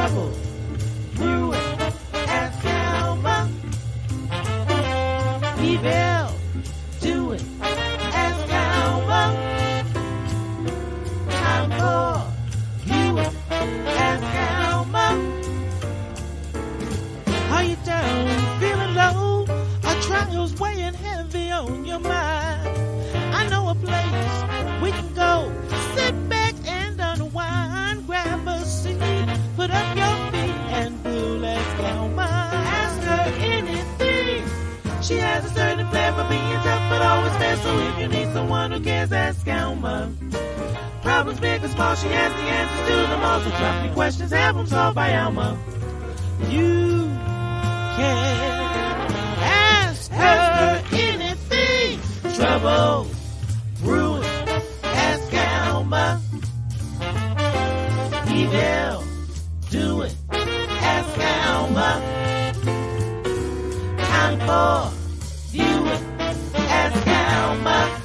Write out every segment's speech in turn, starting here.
trouble. You ask Alma. Evil, do it. Ask Alma. Time for you ask Alma. Are you down, feeling low? Are trials weighing heavy on your mind? I know a place we can go. Sit back and unwind. Grab a seat, put up your feet, and we'll ask Alma. Ask her anything. She has a certain flair for being tough, but always fair. So if you need someone who cares, ask Alma. Problems big or small, she has the answers to them all. So drop your questions, have them solved by Alma. You can ask her anything. Trouble, ruin, ask Alma. Evil, do it, ask Alma. Time for you, ask Alma.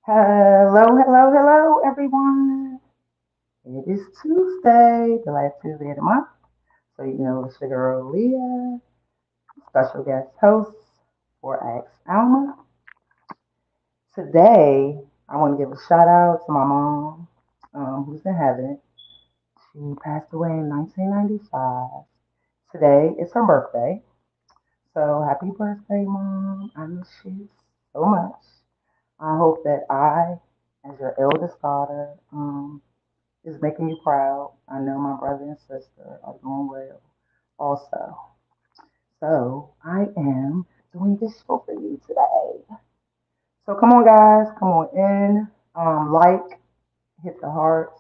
Hello, everyone. It is Tuesday, the last Tuesday of the month. So you know it's your girl Leah, special guest host for Ask Alma. Today, I want to give a shout out to my mom, who's in heaven. She passed away in 1995. Today is her birthday. So happy birthday, Mom. I miss you so much. I hope that I, as your eldest daughter, is making you proud. I know my brother and sister are doing well also. So I am doing this show for you today. So come on, guys, come on in. Like, hit the hearts,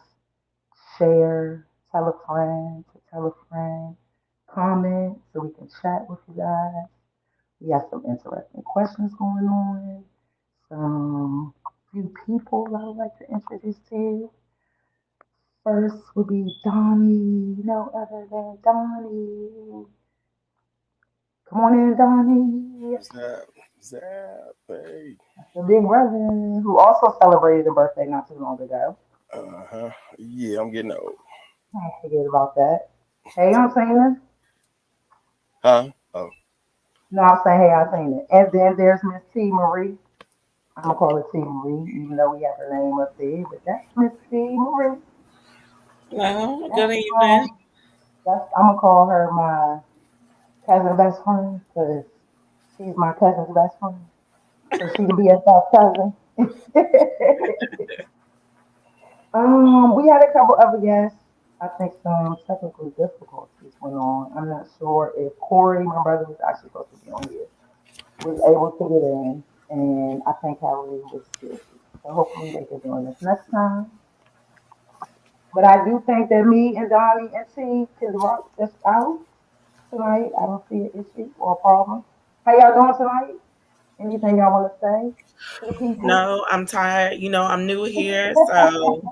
share, tell a friend to tell a friend, comment so we can chat with you guys. We have some interesting questions going on. Some few people I would like to introduce to you. First would be Donnie, no other than Donnie. Come on in, Donnie. Zap, hey. The big brother who also celebrated a birthday not too long ago. Yeah, I'm getting old. Can't forget about that. Hey, I'm saying it. Huh? Oh. No, I'm saying hey, I'm saying it. And then there's Miss T Marie. I'm gonna call her T Marie, even though we have her name up there, but that's Miss T Marie. Hello, good That's evening. I'm gonna call her my cousin best friend because she's my cousin's best friend. So she can be a best cousin. We had a couple other guests. I think some technical difficulties went on. I'm not sure if Corey, my brother, was actually supposed to be on here, was able to get in, and I think Harry was busy. So hopefully they can join us next time. But I do think that me and Donnie and T can rock this out tonight. I don't see an issue or a problem. How y'all doing tonight? Anything y'all want to say to the people? No, I'm tired. I'm new here, so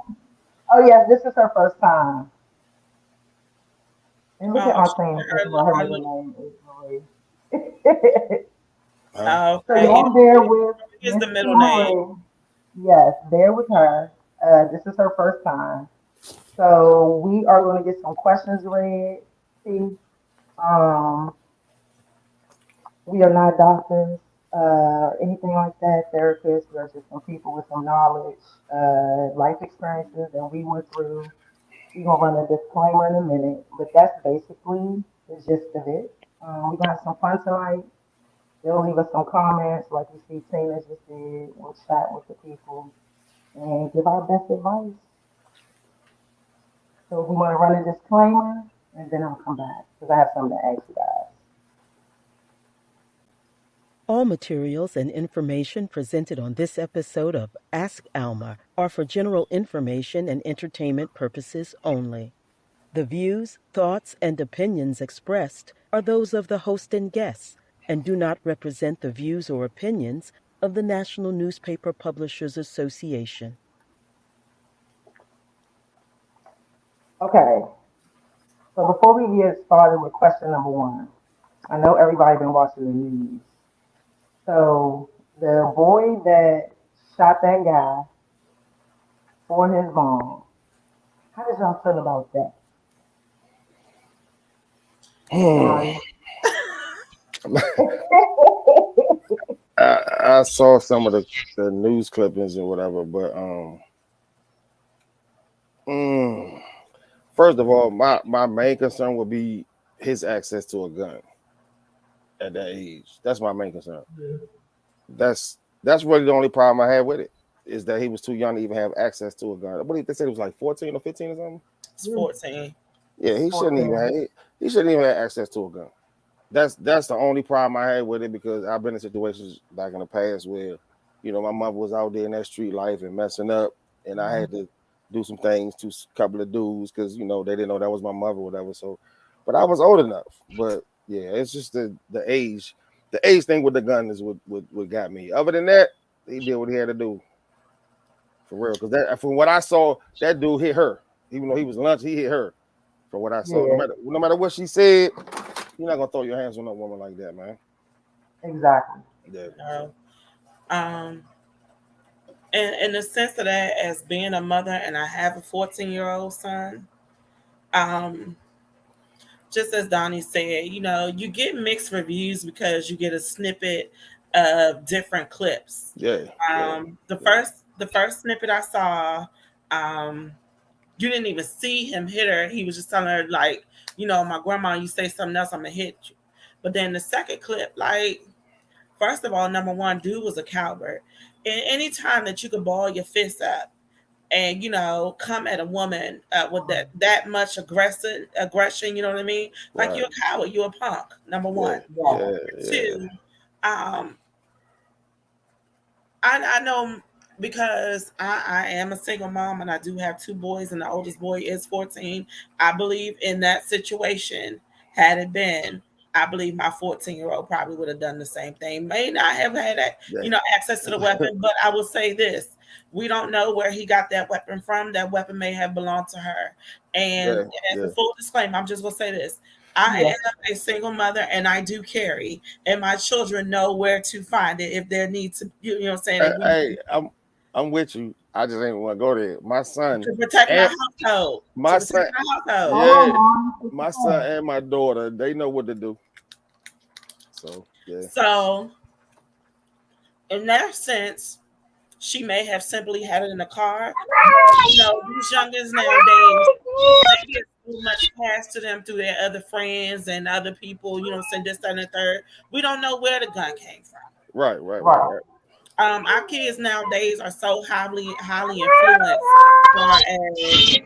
Oh yes, this is her first time. And look at oh, Arlene talking about her I middle look, name is Marie. Huh? oh, So okay. y'all bear with Here's Miss the T middle name. Marie. Yes, bear with her. This is her first time. So we are going to get some questions read. See, um, we are not doctors, anything like that, therapists. We're just some people with some knowledge, life experiences that we went through. We're going to run a disclaimer in a minute, but that's basically the gist of it. We're going to have some fun tonight. They'll leave us some comments like you see Tina just did. We'll chat with the people and give our best advice. So we want to run a disclaimer and then I'll come back because I have something to ask you guys. All materials and information presented on this episode of Ask Alma are for general information and entertainment purposes only. The views, thoughts, and opinions expressed are those of the host and guests and do not represent the views or opinions of the National Newspaper Publishers Association. Okay, so before we get started with question number one, I know everybody been watching the news. So the boy that shot that guy for his mom, how did y'all feel about that? Hmm. Donnie? I saw some of the news clippings and whatever, but mm, first of all, my main concern would be his access to a gun at that age. That's my main concern. That's really the only problem I had with it is that he was too young to even have access to a gun. What did they say it was like 14 or 15 or something? It's 14. Yeah, he shouldn't even 14. have he shouldn't even have access to a gun. That's the only problem I had with it because I've been in situations back in the past where, my mother was out there in that street life and messing up, and I had to do some things to a couple of dudes because they didn't know that was my mother or whatever. So, but I was old enough. But yeah, it's just the age thing with the gun is what got me. Other than that, he did what he had to do for real. Because that from what I saw, that dude hit her. Even though he was lunch, he hit her. From what I saw, Yeah, no matter what she said, you're not gonna throw your hands on a woman like that, man. exactly. Yeah. No. Um, and in the sense of that, as being a mother, and I have a 14-year-old son, um, just as Donnie said, you get mixed reviews because you get a snippet of different clips. Yeah, yeah, The yeah. first snippet I saw, um, you didn't even see him hit her. He was just telling her like, my grandma, you say something else, I'm gonna hit you. But then the second clip, like, first of all, number one, dude was a coward. And any time that you could ball your fist up and come at a woman with that much aggression, you know what I mean? Like, Right. you're a coward, you're a punk. Number Yeah, one. Yeah. yeah, yeah. Two, um, I know because I am a single mom and I do have two boys, and the oldest boy is 14. I believe in that situation, had it been, I believe my 14-year-old probably would have done the same thing. May not have had Yeah, access to the weapon, but I will say this. We don't know where he got that weapon from. That weapon may have belonged to her. And yeah, as a yeah. full disclaimer, I'm just gonna say this. I Yeah. am a single mother and I do carry, and my children know where to find it if there needs to, you know what I'm saying? If we Hey, I'm with you. I just ain't want to go there. My son to protect my and household. To my son, protect my household. Hold on, yeah, Mom. What you my son saying? and my daughter, they know what to do. So yeah, So in that sense, she may have simply had it in the car. But these youngins nowadays, they get so much passed to them through their other friends and other people, saying this, that, and the third. We don't know where the gun came from. right, right, right, Right. right. Our kids nowadays are so highly influenced far as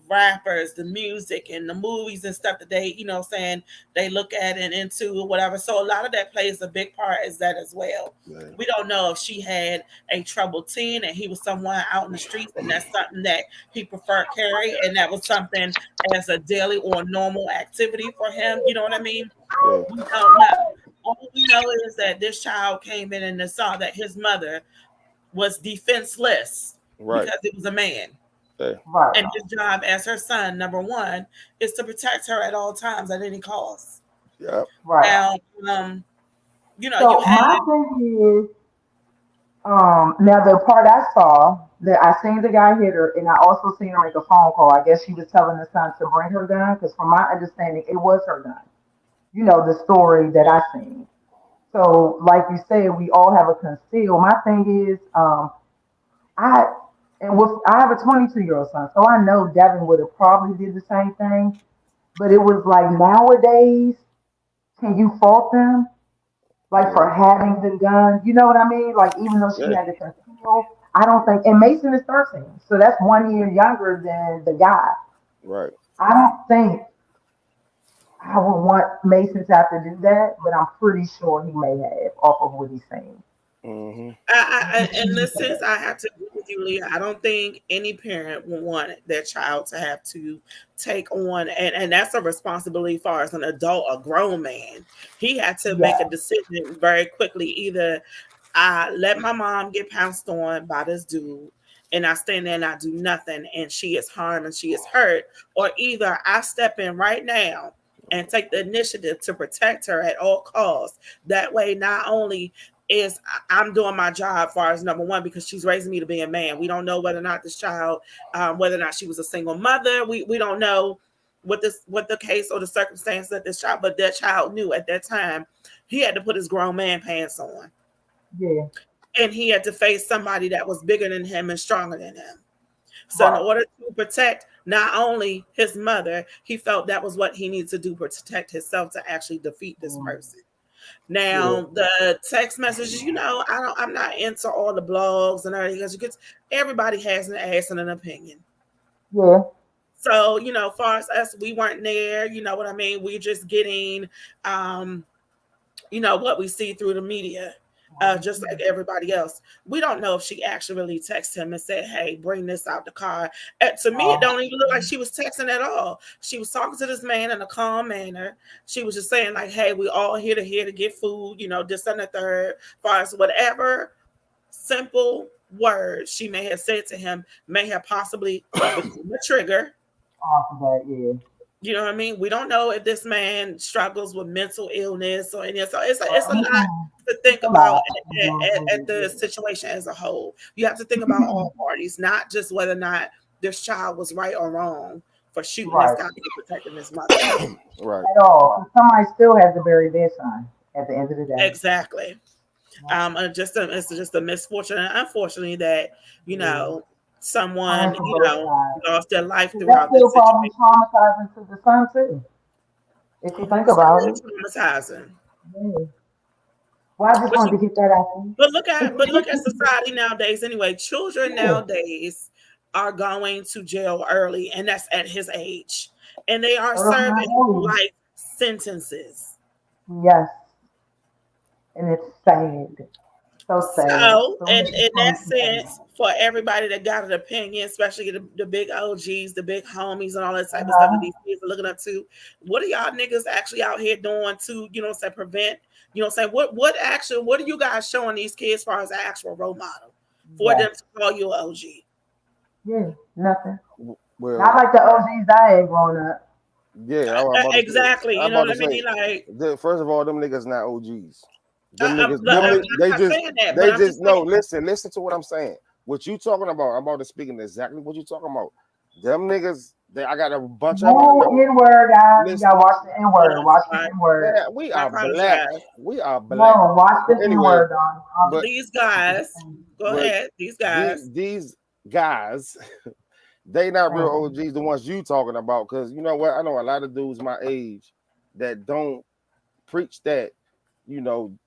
rappers, the music and the movies and stuff that they, saying they look at and into or whatever. So a lot of that plays a big part as that as well. Yeah, We don't know if she had a troubled teen and he was someone out in the streets and that's something that he preferred carry and that was something as a daily or normal activity for him. You know what I mean? yeah, We don't know. All we know is that this child came in and saw that his mother was defenseless right. because it was a man. Yeah, Right. And his job as her son, number one, is to protect her at all times at any cost. yeah, Right. Now, you So had my thing is, now the part I saw that I seen the guy hit her, and I also seen her make a phone call. I guess she was telling the son to bring her gun, because from my understanding, it was her gun. The story that I seen. So, like you said, we all have a conceal. My thing is, I I have a 22-year-old son, so I know Devin would have probably did the same thing. But it was like nowadays, can you fault them like yeah, for having the gun? You know what I mean? Like even though she yeah. had the conceal, I don't think. And Mason is 13, so that's 1 year younger than the guy. Right. I don't think I would want Mason to have to do that, but I'm pretty sure he may have off of what he's saying. Mm-hmm. in this sense, I have to agree with you, Leah. I don't think any parent would want their child to have to take on, and that's a responsibility for as an adult, a grown man. He had to make a Yeah, decision very quickly. Either I let my mom get pounced on by this dude, and I stand there and I do nothing, and she is harmed and she is hurt, or either I step in right now and take the initiative to protect her at all costs. That way, not only is I'm doing my job as far as number one, because she's raising me to be a man. We don't know whether or not this child, whether or not she was a single mother. We don't know what the case or the circumstance that this child, but that child knew at that time he had to put his grown man pants on. Yeah. And he had to face somebody that was bigger than him and stronger than him. So in order to protect not only his mother, he felt that was what he needed to do to protect himself to actually defeat this person. Now the text messages, I'm not into all the blogs and everything, because everybody has an ass and an opinion. Yeah. So, far as us, we weren't there, you know what I mean? We're just getting what we see through the media. Just like everybody else. We don't know if she actually really texted him and said, hey, bring this out the car. To me, it don't even look like she was texting at all. She was talking to this man in a calm manner. She was just saying, like, hey, we all here to get food, this and the third. As far as whatever simple words she may have said to him may have possibly become a trigger. Yeah. You know what I mean? We don't know if this man struggles with mental illness or anything. So it's a lot to think about at the situation as a whole. You have to think about all parties, not just whether or not this child was right or wrong for shooting this guy and protecting his mother. Right. At all. Somebody still has the very bedside at the end of the day. Exactly. It's just a misfortune, and unfortunately that someone lost their life throughout this situation. Probably traumatizing to the son too. If you think about it, traumatizing. Yeah. Well, I just wanted to get that out. But look at society nowadays. Anyway, children nowadays are going to jail early, and that's at his age, and they are serving life sentences. Yes, and it's sad. So sad. So in that sense, for everybody that got an opinion, especially the big OGs, the big homies, and all that type of stuff that these kids are looking up to, what are y'all niggas actually out here doing to, prevent, what are you guys showing these kids as far as an actual role model for them to call you an OG? Yeah, nothing. Well, not like the OGs I had growing up. Yeah, exactly. You know what I mean? Like, first of all, them niggas not OGs. Them niggas, listen to what I'm saying. What you talking about? I'm about to speak exactly what you talking about. Them niggas, I got a bunch of N-word, guys. You gotta watch the N-word. Watch the N-word. Yeah, we are black. We are black. No, watch the N-word, but these guys, go ahead. These guys, they not real OGs, the ones you talking about. Because you know what? I know a lot of dudes my age that don't preach that.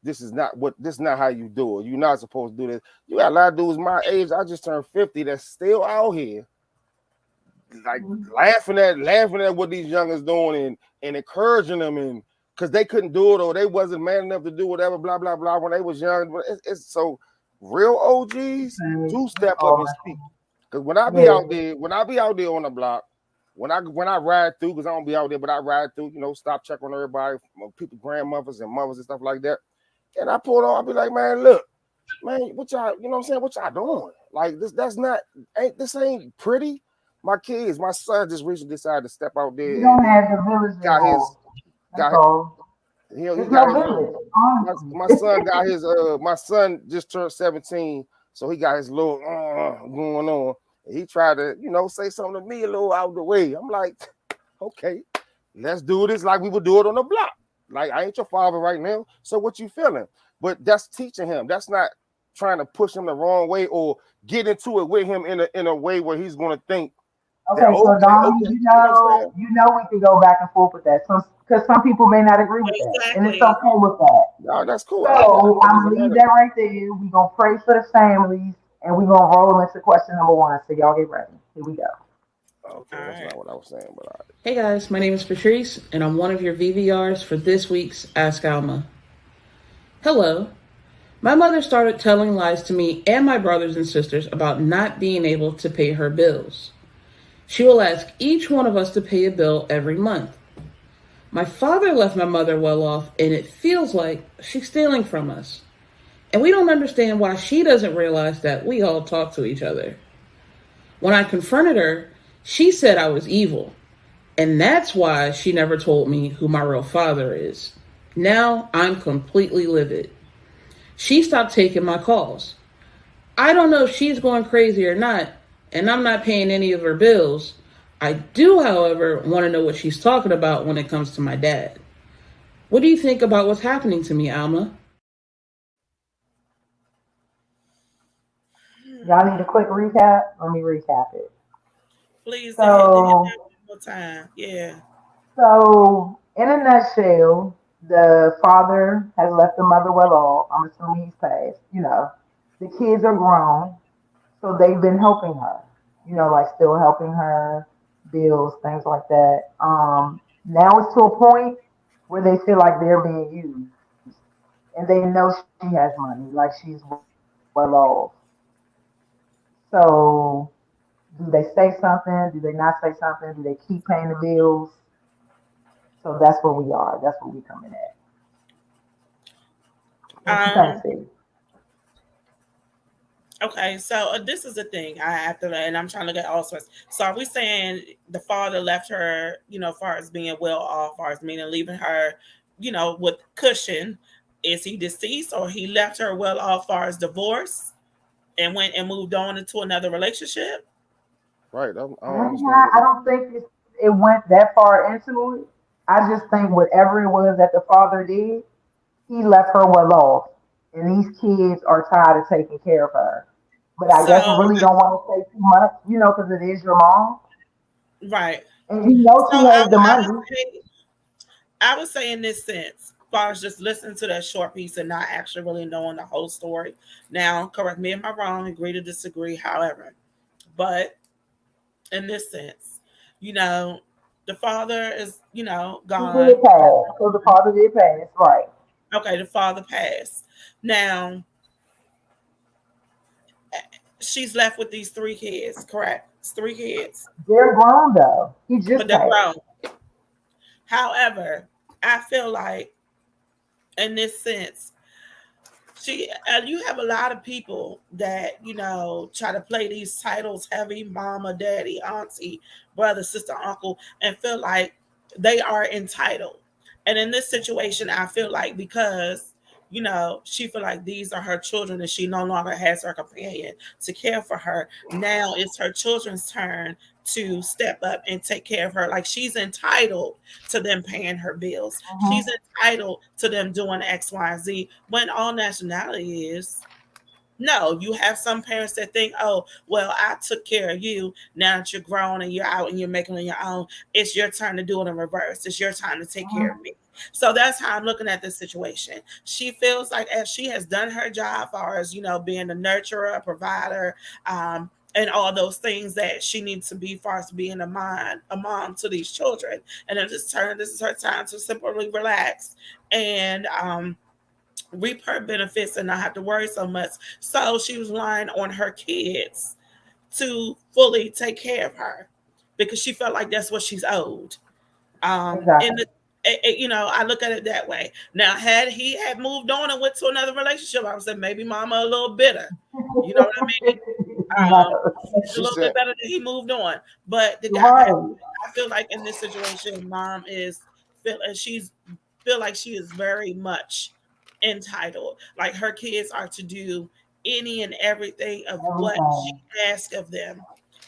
This is not how you do it. You're not supposed to do this. You got a lot of dudes my age. I just turned 50 that's still out here, like laughing at what these youngers doing and encouraging them, and because they couldn't do it or they wasn't man enough to do whatever, blah blah blah, when they was young. But it's so real OGs do step up and speak. Because when I be out there on the block. When I ride through, because I don't be out there, but I ride through, stop, check on everybody, people, grandmothers and mothers and stuff like that. And I pull on, I'll be like, man, look, man, what y'all, what y'all doing? Like this ain't pretty. My son just recently decided to step out there. You don't have the village. My son just turned 17, so he got his little going on. He tried to, say something to me a little out of the way. I'm like, okay, let's do this like we would do it on the block. Like, I ain't your father right now, so what you feeling? But that's teaching him. That's not trying to push him the wrong way or get into it with him in a way where he's going to think. Okay, so Don, we can go back and forth with that. Because some people may not agree with that, and it's okay with that. No, that's cool. So I'm gonna leave that right there. We're gonna pray for the families. And we're going to roll into question number 1. So y'all get ready. Here we go. Okay, that's not what I was saying. But Hey guys, my name is Patrice, and I'm one of your VVRs for this week's Ask Alma. Hello. My mother started telling lies to me and my brothers and sisters about not being able to pay her bills. She will ask each one of us to pay a bill every month. My father left my mother well off, and it feels like she's stealing from us. And we don't understand why she doesn't realize that we all talk to each other. When I confronted her, she said I was evil. And that's why she never told me who my real father is. Now I'm completely livid. She stopped taking my calls. I don't know if she's going crazy or not, and I'm not paying any of her bills. I do, however, want to know what she's talking about when it comes to my dad. What do you think about what's happening to me, Alma? Y'all need a quick recap? Let me recap it. Please hit So, that one more time. Yeah. so in a nutshell, the father has left the mother well off. I'm assuming he's passed. The kids are grown, so they've been helping her. Like still helping her, bills, things like that. Now it's to a point where they feel like they're being used, and they know she has money, like she's well off. So, do they say something? Do they not say something? Do they keep paying the bills? So that's where we are. That's where we coming at. What you think, Um. Steve? Okay, so this is the thing I have to, and I'm trying to get all sorts. So are we saying the father left her, as far as being well off, as far as meaning leaving her, with cushion? Is he deceased, or he left her well off, as far as divorce, and went and moved on into another relationship? Right. I don't I'm understand not, what I it. don't think it went that far into it. I just think whatever it was that the father did, he left her well off. And these kids are tired of taking care of her. But I guess So really don't want to say too much, because it is your mom. right. And So she has the money. I would say in this sense, as far as just listening to that short piece and not actually really knowing the whole story. Now, correct me if I'm wrong, agree to disagree, however. But in this sense, you know, the father is, He gone. did pass. So the father did pass, right. Okay, the father passed. Now, she's left with these three kids, correct? It's three kids, They're grown though. He but just they're passed. grown. However, I feel like in this sense, you have a lot of people that try to play these titles heavy, mama, daddy, auntie, brother, sister, uncle, and feel like they are entitled. And in this situation, I feel like because she feel like these are her children and she no longer has her companion to care for her, now it's her children's turn to step up and take care of her. Like she's entitled to them paying her bills, she's Hmm. entitled to them doing X, Y, and Z, when all nationality is. No, you have some parents that think, oh, well, I took care of you. Now that you're grown and you're out and you're making it on your own, it's your turn to do it in reverse. It's your time to take care of me. So that's how I'm looking at this situation. She feels like as she has done her job, as far as being a nurturer, a provider, and all those things that she needs to be, as far as being a mom to these children. And in this is her time to simply relax and reap her benefits and not have to worry so much. So she was relying on her kids to fully take care of her because she felt like that's what she's owed. In Exactly. the I look at it that way. Now, had he had moved on and went to another relationship, I would say maybe mama a little bitter. You know what I mean? Um, No. it's a She little bit said. better that he moved on. But the guy, Right. I feel like in this situation, mom is she's feel like she is very much entitled. Like her kids are to do any and everything of what she Everything. asks of them,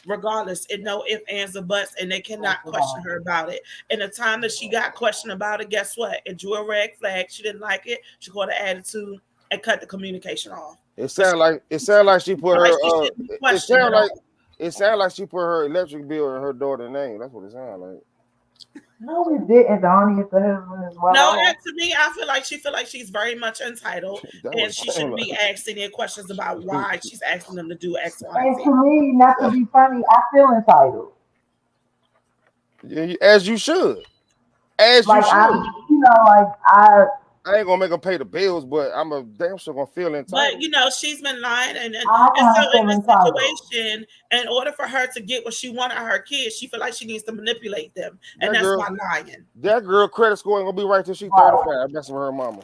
regardless. And no if, ands, or buts, and they That's cannot question right. her about it. And the time that she got questioned about it, guess what? It drew a red flag. She didn't like it. She got an attitude and cut the communication off. Because It sound like she she put felt like her. she shouldn't be It questioned sound at like all. she put her electric bill in her daughter's name. That's what it sounds like. No, we didn't. Donnie, if the husband is well No, off. and to me, I feel like she's very much entitled, That's what and it she sounds shouldn't be like. asking any questions about why she's asking them to do X, Y, and And Z. to me, not to be funny, I feel entitled. Yeah, as you should. As you Like should. like I ain't gonna make them pay the bills, but I'm a damn sure gonna feel But entitled. she's been lying, I and so kind of in feel this entitled. situation, in order for her to get what she wanted out of her kids, she feel like she needs to manipulate them, and That that's girl, by lying. that girl credit score ain't gonna be right till she Right. 35. Messing with her mama.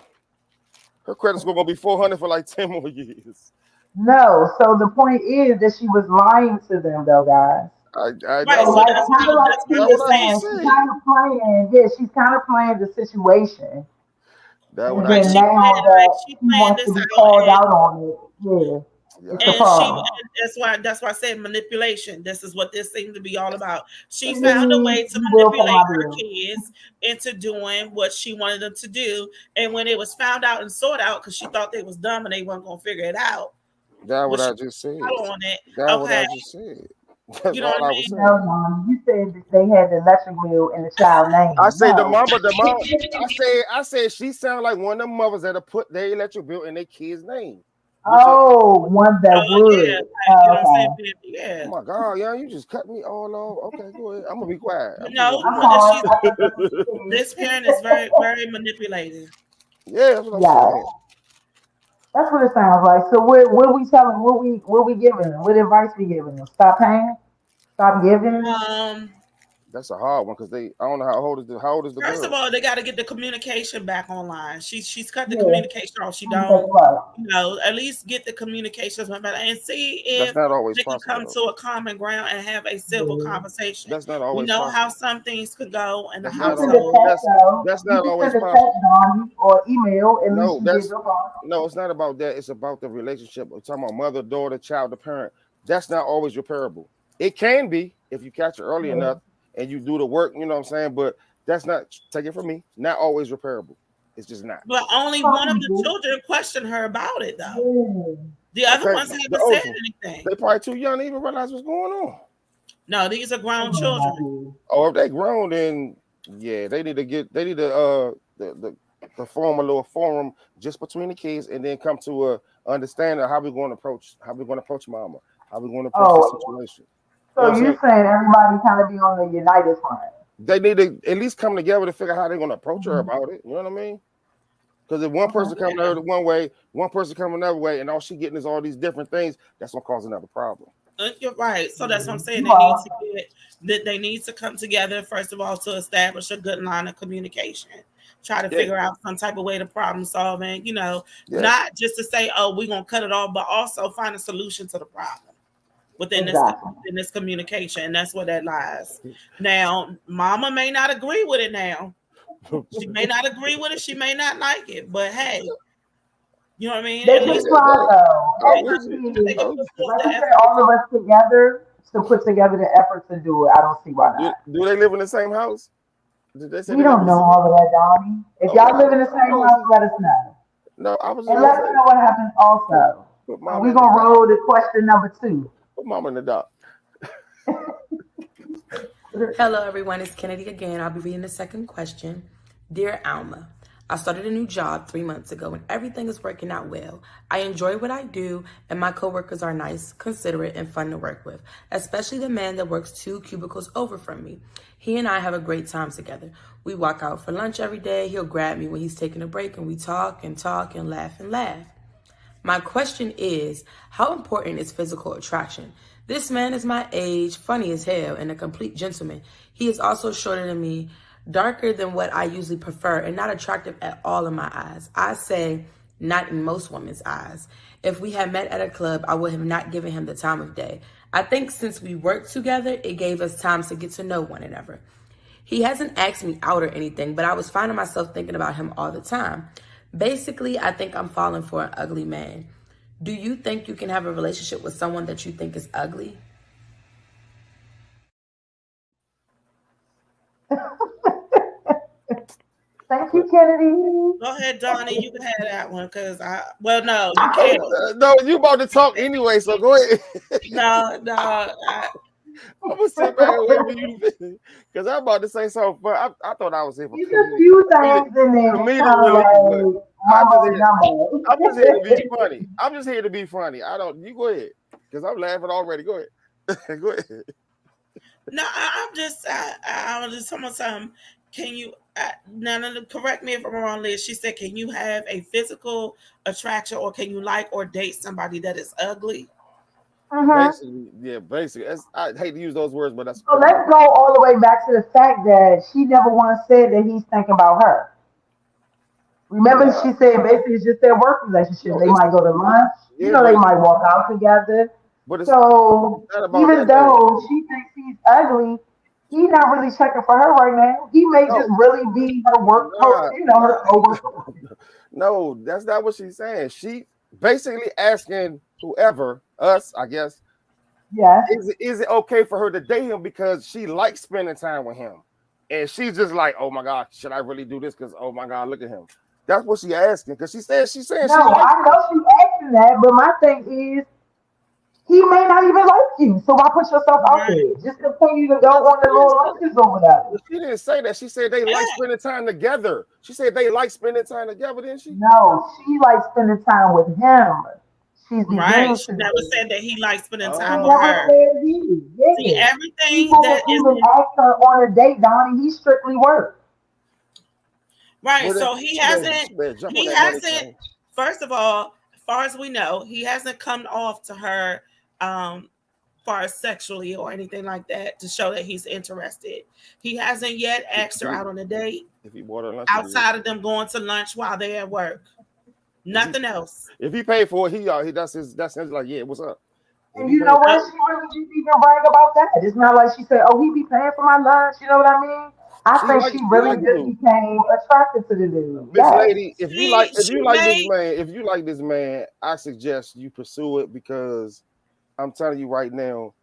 Her credit score gonna be 400 for like 10 more years. No. So the point is that she was lying to them, though, guys. Right. That's So So what like that's kind of like that's she what that's I'm was what I saying. saying, just she said. kind of playing, yeah, she's kind of playing the situation. That's what And I Right. then just She said. now playing that she he playing wants this to be out, called out on it, yeah, Yeah, it's the and problem. that's why I said manipulation. This is what this seems to be all about. She found a Please, way to you will pay manipulate my her bill. kids into doing what she wanted them to do. And when it was found out and sorted out, because she thought they was dumb and they weren't gonna figure it out, that's when what she I just said. got on it, That's what okay, I just said. That's you know what all I I was mean? No, saying. Mom, you said that they had the electric wheel in the child I name. say No. the mom. I said she sounded like one of the mothers that have put their electric bill in their kid's name, which is Oh, one that Oh yeah, would. like, you know what I'm saying? Okay. Baby? oh Yeah. my god, yeah, you just cut me all off. Okay, go ahead. I'm gonna be quiet. But I'm just gonna no, be I'm but quiet. sorry. she's I thought that's what this you parent is said. very manipulative. Yeah, that's what I'm Yes. saying. That's what it sounds like. So what we telling what we giving them? What advice we giving them? Stop paying? Stop giving? Um, That's a hard one because I don't know how old is the First of girl. all, they got to get the communication back online. She's cut the Yeah. communication off. She That's don't, right. at least get the communications back and see That's if not always they can possible come though. to a common ground and have a civil Yeah. conversation. That's not We always know how possible. some things could go in the That's You can not send a all. household. text though. That's You not can always send a text, possible. Donnie, or email. At least No, you did that's your part. no. It's not about that. It's about the relationship. We're talking about mother, daughter, child, the parent. That's not always repairable. It can be if you catch it early Yeah. enough and you do the work. You know what I'm saying? But that's not. Take it from me. Not always repairable. It's just not. But only Some one of the people. children questioned her about it, though. Yeah. The other Okay. ones The haven't said old one. anything. They probably too young to even realize what's going on. No, these are They grown may not children. be. Or if they grown, then yeah, they need to the form a little forum just between the kids and then come to a understanding of how we're going to approach mama, how we're going to approach the Oh, situation. You know so what I'm you saying? saying everybody kind of be on the united front? They need to at least come together to figure out how they're going to approach her Mhm. about it. You know what I mean? Because if one Okay. person coming at her one way, one person coming another way, and all she getting is all these different things, that's gonna cause another problem. You're right. So that's what I'm saying. You They need are. to get that they need to come together first of all to establish a good line of communication. Try to Yeah, figure out some type of way to problem solving. yes. Not just to say, "Oh, we're gonna cut it off," but also find a solution to the problem Exactly. within this communication, and that's where that lies. Now, Mama may not agree with it. Now, she may not agree with it. She may not like it, but hey, you know what I mean. They At can least try though. I'm As with a you. they kid, can I'm, put forth like the I said, effort. all of us together to put together the effort to do it. I don't see why do, not. do they live in the same house? Did they say We they live in don't the know same? all of that, Donnie. If Okay, y'all live in the I'm same going house, to let us know. no. I was just And gonna let us say know what happens also. put So mama we're in the gonna dock. roll to question number 2. Put mama in the dock. Hello, everyone. It's Kennedy again. I'll be reading the second question. Dear Alma, I started a new job 3 months ago and everything is working out well. I enjoy what I do and my coworkers are nice, considerate, and fun to work with, especially the man that works 2 cubicles over from me. He and I have a great time together. We walk out for lunch every day. He'll grab me when he's taking a break and we talk and laugh and laugh. My question is, how important is physical attraction? This man is my age, funny as hell, and a complete gentleman. He is also shorter than me, darker than what I usually prefer, and not attractive at all in my eyes. I say, not in most women's eyes. If we had met at a club, I would have not given him the time of day. I think since we worked together, it gave us time to get to know one another. He hasn't asked me out or anything, but I was finding myself thinking about him all the time. Basically, I think I'm falling for an ugly man. Do you think you can have a relationship with someone that you think is ugly? Thank you, Kennedy. Go ahead, Donnie. You can have that one because well, no, you can't. No, you about to talk anyway, so go ahead. No. I'm gonna sit back and wait for you to finish because I'm about to say something. But I thought I was here for There's a few comedic, things in there that's comedic kind of relief, but like I'm just mumbo here. jumbo. I'm just here to be funny. I'm just here to be funny. I don't. You go ahead because I'm laughing already. Go ahead. Go ahead. No, I was just talking about something. Can you no, correct me if I'm wrong, Liz? She said, "Can you have a physical attraction, or can you like or date somebody that is ugly?" Hmm. Basically, yeah. Basically, I hate to use those words, but that's So pretty much. let's go all the way back to the fact that she never once said that he's thinking about her. Remember, she No, said basically it's just their work relationship. no. They It's might go to lunch, yeah, they but might walk out together. But So it's not about even that though. though she thinks he's ugly, he not really checking for her right now. He may just No, really be her nah, her nah. coworker. No, that's not what she's saying. She basically asking whoever, us, I guess, Yes. is it okay for her to date him because she likes spending time with him? And she's just like, oh my God, should I really do this? Because oh my God, look at him. That's what she asking. Because she's saying No, she likes I know she's asking that, but my thing is, he may not even like you. So why put yourself out Right. there? Just continue to go on the little lunches or whatever. she didn't say that. She said they like spending time together. She said they like spending time together, didn't she? No, she likes spending time with him. She's Right. beginning She to never do. said that he likes spending She time with Oh, never her. said he. See, Yeah. He everything that hasn't is even asked her on a date, Donnie. He strictly work. right. well, then So she better jump on he that money hasn't, train. first of all, as far as we know, he hasn't come off to her far as sexually or anything like that to show that he's interested. He hasn't yet asked her out on a date If he bought her lunch, he did. outside of them going to lunch while they're at work. Nothing else. If he paid for it, he that's his like, yeah, what's up? If And he you know paid for what? it, She really didn't even brag about that. It's not like she said, "Oh, he be paying for my lunch." You know what I mean? I think she she really like the just dude. became attracted to the dude. Miss Yes. Lady, if She you like this may man, if you like this man, I suggest you pursue it because I'm telling you right now,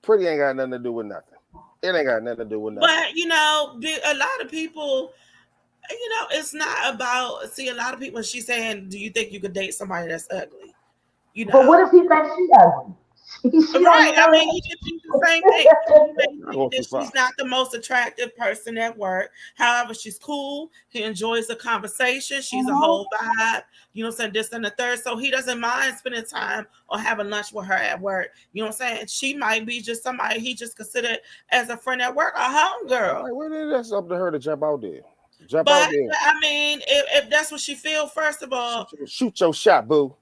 pretty ain't got nothing to do with nothing. It ain't got nothing to do with nothing. but you know, a lot of people, you know, it's not about see a lot of people she's saying, do you think you could date somebody that's ugly? You But know. what if he thinks she ugly? She don't Right. even I know mean, he could think the same thing. He may Not think going too that far. she's not the most attractive person at work. However, she's cool. He enjoys the conversation. She's a Mhm. whole vibe. You know what I'm saying? This and the third. So he doesn't mind spending time or having lunch with her at work. You know what I'm saying? She might be just somebody he just considered as a friend at work, a All homegirl. right, well then that's up to her to jump out there. Jump out But there. I mean, if that's what she feels, first of all, Shoot your shot, boo.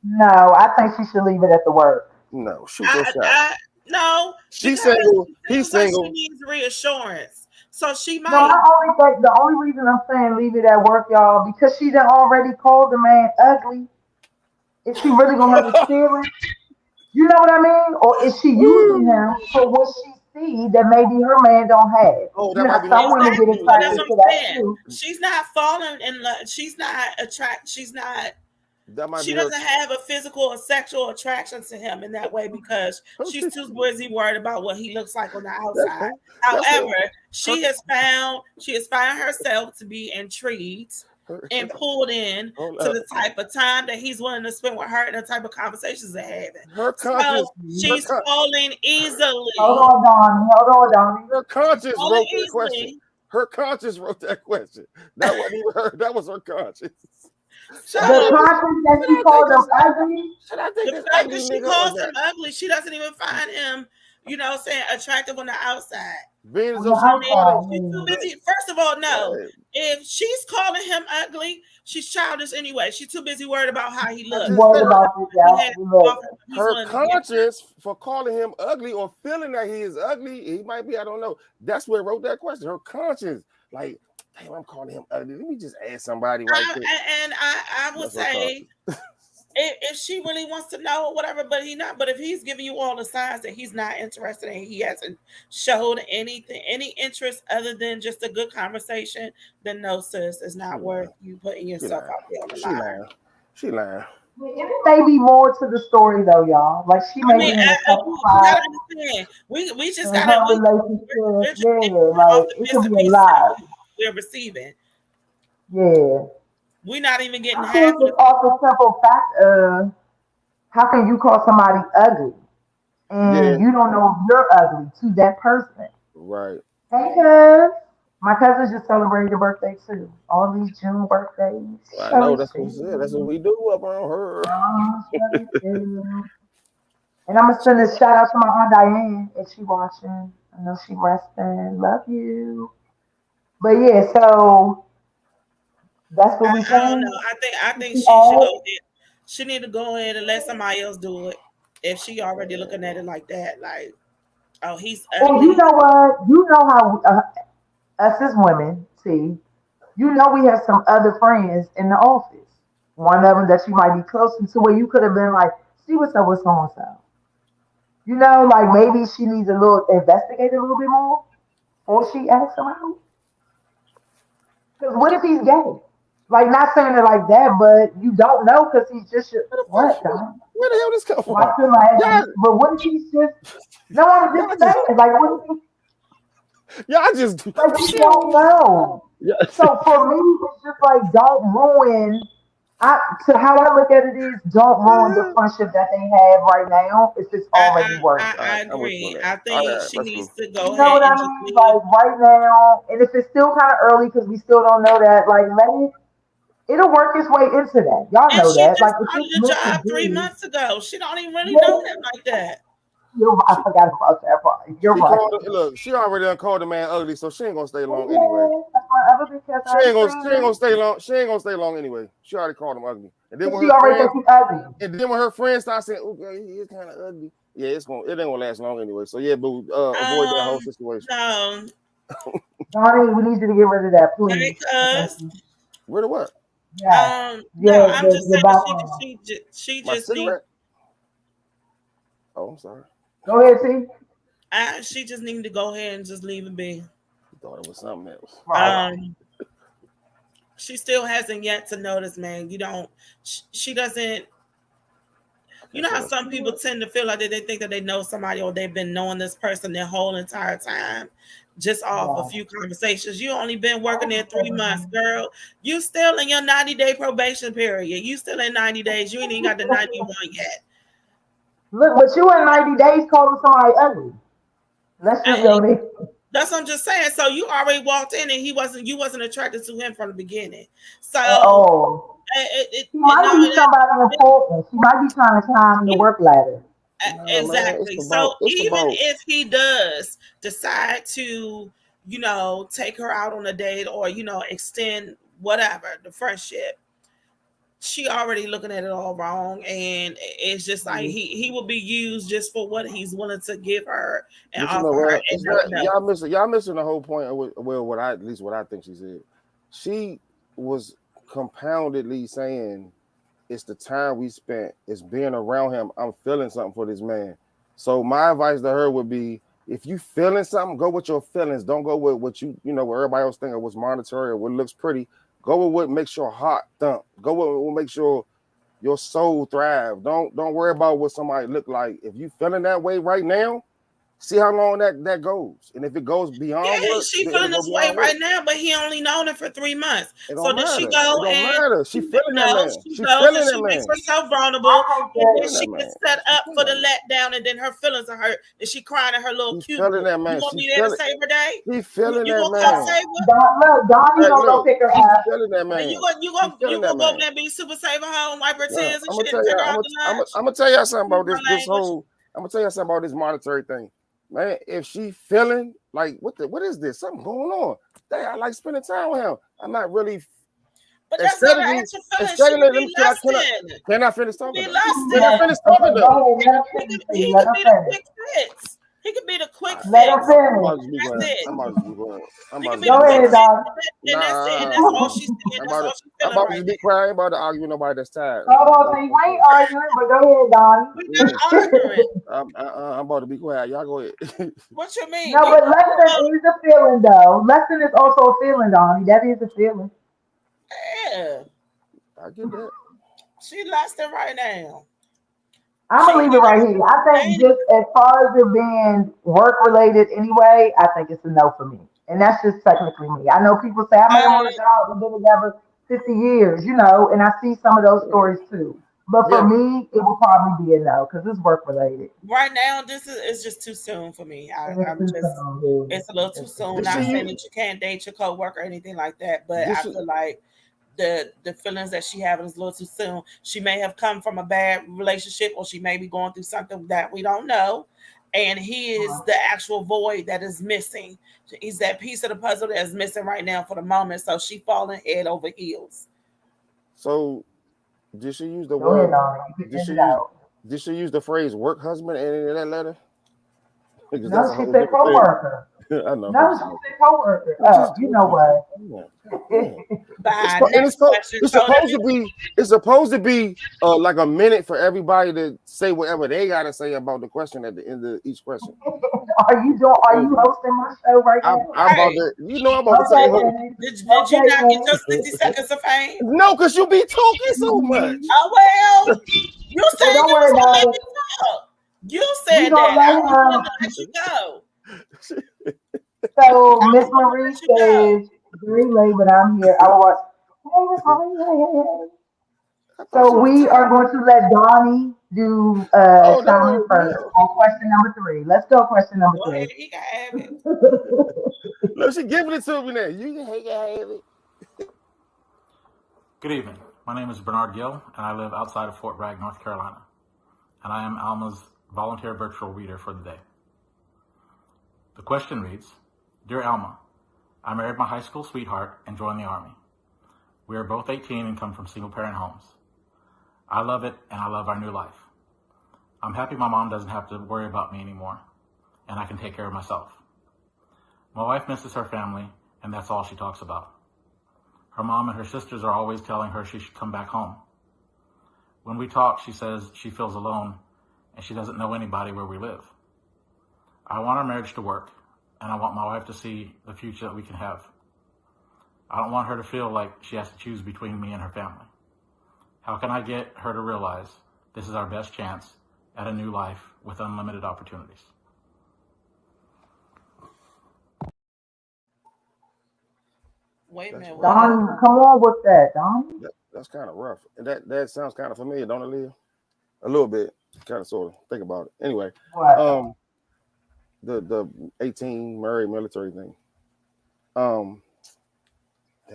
No, I think she should leave it at the work. No, shoot your I, shot. I no, She's because single. it He's feels like she single. needs reassurance. So she No, might. the only reason I'm saying leave it at work, y'all, because she done already called the man ugly. Is she really gonna hurt his feelings? You know what I mean? Or is she using him for what she see that maybe her man don't have? Oh, You that know, might be her some women get Exactly. cousin. Well, that's attracted what Then to I'm that saying. too. She's not falling in love. She's not attract. She's not. that might She be her. doesn't have a physical or sexual attraction to him in that way because she's too busy worried about what he looks like on the That's outside. her. That's her. However, Her. she has found herself to be intrigued her and pulled in hold to up. the type of time that he's willing to spend with her and the type of conversations they're having. Her conscience. So Her, she's con- falling Hold easily. on, Donnie. Hold on, Donnie. her She's conscience falling wrote that question. easily. Her conscience wrote that question. That wasn't even her. That was her conscience. Should I The date So this? conscience that Should she I date called him this? ugly. Should I date the this fact that ugly she nigga or calls him not? ugly, she doesn't even find him, you know, saying attractive on the outside. Being as On though the she I mean, called outside, him. she's too yeah. busy. First of all, no. Yeah. If she's calling him ugly, she's childish anyway. She's too busy worried about how he I looks. just Worried said about this, He y'all. has We to love offer it. what he's her willing to give her. conscience for calling him ugly or feeling that he is ugly. He might be. I don't know. That's where it wrote that question. Her conscience, like, damn, I'm calling him ugly. Let me just ask somebody right quick. I would That's her say conscience. if she really wants to know or whatever, but he not. But if he's giving you all the signs that he's not interested and he hasn't showed any interest other than just a good conversation, then no, sis, it's She not worth lying. you putting She yourself lying. out there on the She line. lying. She lying. And it may be more to the story though, y'all. Like she I may mean, be in a tough you spot gotta understand. We just in gotta her we're relationship. just taking Yeah, off like the it bits could and be a pieces that lot. we're receiving. Yeah. We're not even getting I half think of it's off the simple fact of how can you call somebody ugly Yeah. and you don't know if you're ugly to that person? Right. Hey, cuz. My cousin just celebrated a birthday too. All these June birthdays. I know Shelly that's what we said. That's what too. we do up around her. Shelly too. And I'm gonna send this shout out to my aunt Diane if she watching. I know she resting. Love you. But yeah, so that's what we I don't saying. know. I think She she should go all ahead. She need to go ahead and let somebody else do it. If she already looking at it like that, like, oh, he's well, you ugly. know what? You know how us as women see. You know we have some other friends in the office. One of them that you might be close to where you could have been like, see what's up with so and so. You know, like maybe she needs a little investigate a little bit more, or she asks him out. Because what if he's gay? Like, not saying it like that, but you don't know because he's just your, Where the what, fuck? Don? Where the hell this come Watch from? your last. Y'all, But what if he's just? No, I'm y'all just just, saying. Like, what if he? y'all just. Like, you She don't don't. know. Yeah. So for me, it's just like don't ruin. I to how I look at it is don't ruin the friendship that they have right now if it's already working. All I right, I'm with you on agree. that. I All think right, she that's needs cool. to You go know ahead what I and just mean? leave. Like right now, and if it's still kind of early because we still don't know that, like let it. It'll work its way into that. Y'all And know she that. just Like if started it's the meant to job three be, months ago. She don't even really know yeah, him like that. I forgot about that part. You're She right. called it. Look, she already done called the man ugly, so she ain't gonna stay long anyway. Yeah, that's whatever because She I ain't ain't gonna. She saying ain't that. gonna stay long. She ain't gonna stay long anyway. She already called him ugly, and then Cause when she her already friends, think he's ugly. start saying, "Okay, he is kind of ugly," yeah, it ain't gonna last long anyway. So yeah, but avoid that whole Um, situation. no, Donnie, we need you to get rid of that, please. Okay. because Where the what? Yes. no, Yeah, I'm just the saying that background. she My just need cigarette? Oh, I'm sorry. Go ahead, T. she just need to go ahead and just leave it be. I thought it was something else. Right. Um, she still hasn't yet to notice, man. You don't. She doesn't. I You can't know say how no some people cigarette. tend to feel like they think that they know somebody or they've been knowing this person their whole entire time, just off a Yeah. few conversations. You only been working there 3 months, Okay. girl. You still in your 90-day probation period. You still in 90 days. You ain't even got the 91 yet. Look, but you in 90 days calling somebody ugly. Let's just go And there. that's what I'm just saying. So you already walked in and you wasn't attracted to him from the beginning. At So all. She no, might be somebody important. She might be trying to climb the work ladder. Nah, man, exactly. So it's even about. if he does decide to, take her out on a date or, extend whatever the friendship, she already looking at it all wrong. And it's just like he will be used just for what he's willing to give her and But you know offer her what? and It's not nothing else. y'all missing the whole point of well, what I at least what I think she said. She was compoundedly saying it's the time we spent, it's being around him. I'm feeling something for this man. So my advice to her would be if you feeling something, go with your feelings. Don't go with what what everybody else think of what's monetary or what looks pretty. Go with what makes your heart thump. Go with what makes your soul thrive. Don't worry about what somebody look like. If you feeling that way right now, see how long that goes. And if it goes beyond Yeah, work, she then it'll feeling go this way beyond work. right now, but he only known her for 3 months. It So don't did she matter. It go don't and matter. She feeling that no, man. she She goes and feeling she that makes man. herself I vulnerable, think She and then that feeling she that man. gets set She up for feeling the that man. letdown, and then her feelings are hurt, and she crying in her little She feeling cubicle. that You man. want me there to save her day? She feeling You that gonna come man. save her? Look, Donnie Hey, gonna go look, pick her she up. feeling that And you man. gonna you She gonna you feeling that gonna go over man. there and be super save her home, wipe her Nah, tears and I'm gonna shit, tell and you, take her out to lunch? I'm gonna tell you something about Excuse my this language. whole. I'm gonna tell you something about this monetary thing, man. If she feeling like what is this? Something going on. Dang, I like spending time with him. I'm not really But that's not an aesthetically. actual feeling. She Aesthetically, could let be me see. lusting. Can I finish Could talking be though? Can I lusting. finish talking Okay, though? go ahead. Let her finish. T. He Let could her be the finish. quick fix. He could be the quick Let her fix. I'm finish. about to be That's quiet. it. I'm about to be quiet. I'm He about could to be be the Go quick ahead, quiet. fix, Don. and that's it. And Nah, that's all she's and I'm that's about to. all she's I'm feeling about to right just be now. quiet. I ain't about to argue with nobody that's tired. Hold on, see, we ain't arguing, but go ahead, Donnie. We're not arguing. I'm about to be quiet. Y'all go ahead. What you mean? No, You but lesson well, is a feeling, though. Lesson is also a feeling, Donnie. That is a feeling. yeah. I get that. She lusting right now. I'm She gonna ain't leave it right here. I think even just as far as it being work related anyway, I think it's a no for me. And that's just technically me. I know people say I met him on the job, we've been together 50 years, and I see some of those stories too. But for Yeah. me, it will probably be a no because it's work related. right now. This is it's just too soon for me. And it's I'm too just soon, it's a little too dude. soon. Did she Not saying use? that you can't date your coworker or anything like that, but Did I she? feel like the feelings that she having is a little too soon. She may have come from a bad relationship, or she may be going through something that we don't know. And he is the actual void that is missing. He's that piece of the puzzle that is missing right now for the moment. So she falling head over heels. So did she use the Go ahead, word? Donnie. You Did can she end it use? out. Did she use the phrase "work husband" in any of that letter? Because that's No, a she whole said different thing. co-worker. I know. No, she said coworker. Oh, you know what? It's supposed to be like a minute for everybody to say whatever they gotta say about the question at the end of each question. Are you hosting my show right now? I'm about to, I'm about to say. Did you not get your 60 seconds of fame? No, because you be talking so much. Oh well, you said don't you worry was gonna about let it. me talk. You said don't that. I let was her. going to let you go. So Miss Marie says, very late, but I'm here. I was, hey, Miss Marie, hey. So we are going to let Donnie do chime in first on question number 3. Let's go, question number 3. Go ahead, he can have it. Look, she giving it to me now. You can have it. Good evening. My name is Bernard Gill, and I live outside of Fort Bragg, North Carolina. And I am Alma's volunteer virtual reader for the day. The question reads, Dear Alma, I married my high school sweetheart and joined the Army. We are both 18 and come from single-parent homes. I love it, and I love our new life. I'm happy my mom doesn't have to worry about me anymore, and I can take care of myself. My wife misses her family, and that's all she talks about. Her mom and her sisters are always telling her she should come back home. When we talk, she says she feels alone, and she doesn't know anybody where we live. I want our marriage to work, and I want my wife to see the future that we can have. I don't want her to feel like she has to choose between me and her family. How can I get her to realize this is our best chance at a new life with unlimited opportunities? Wait a minute. Don, come on with that, Don. That's kind of rough. That sounds kind of familiar, don't it, Leah? A little bit, kind of, sort of. Think about it. Anyway, what? The 18 married military thing.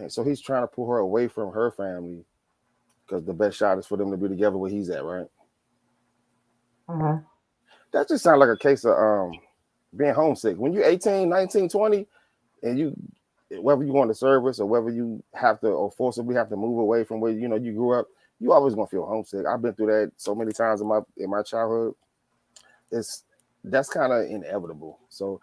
So he's trying to pull her away from her family because the best shot is for them to be together where he's at, right? Mm-hmm. That just sounds like a case of being homesick. When you're 18, 19, 20, and you, whether you go into service or whether you have to or forcibly have to move away from where you grew up, you always gonna feel homesick. I've been through that so many times in my childhood. That's kind of inevitable. So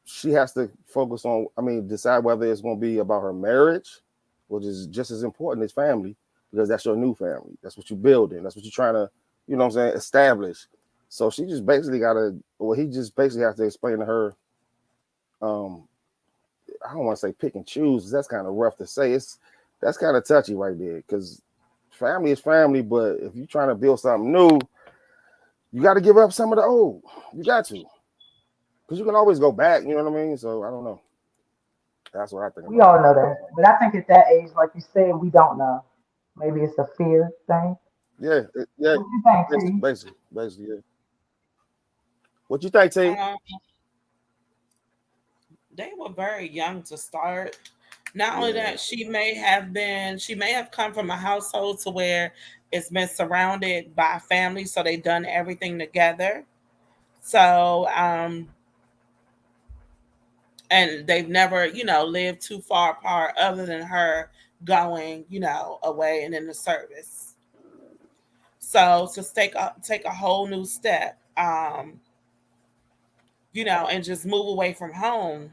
she has to focus on, decide whether it's going to be about her marriage, which is just as important as family, because that's your new family. That's what you're building. That's what you're trying to, establish. So she just basically he just basically has to explain to her, I don't want to say pick and choose. That's kind of rough to say. That's kind of touchy right there, because family is family, but if you're trying to build something new, you got to give up some of the old. You got to. Because you can always go back, you know what I mean? So I don't know. That's what I think. We all know that. But I think at that age, like you said, we don't know. Maybe it's a fear thing. Yeah. What you think, basically, yeah. What you think, T? They were very young to start. Not only that, she may have come from a household to where it's been surrounded by family, so they've done everything together. So, and they've never, lived too far apart other than her going, away and in the service. So to take a whole new step, and just move away from home.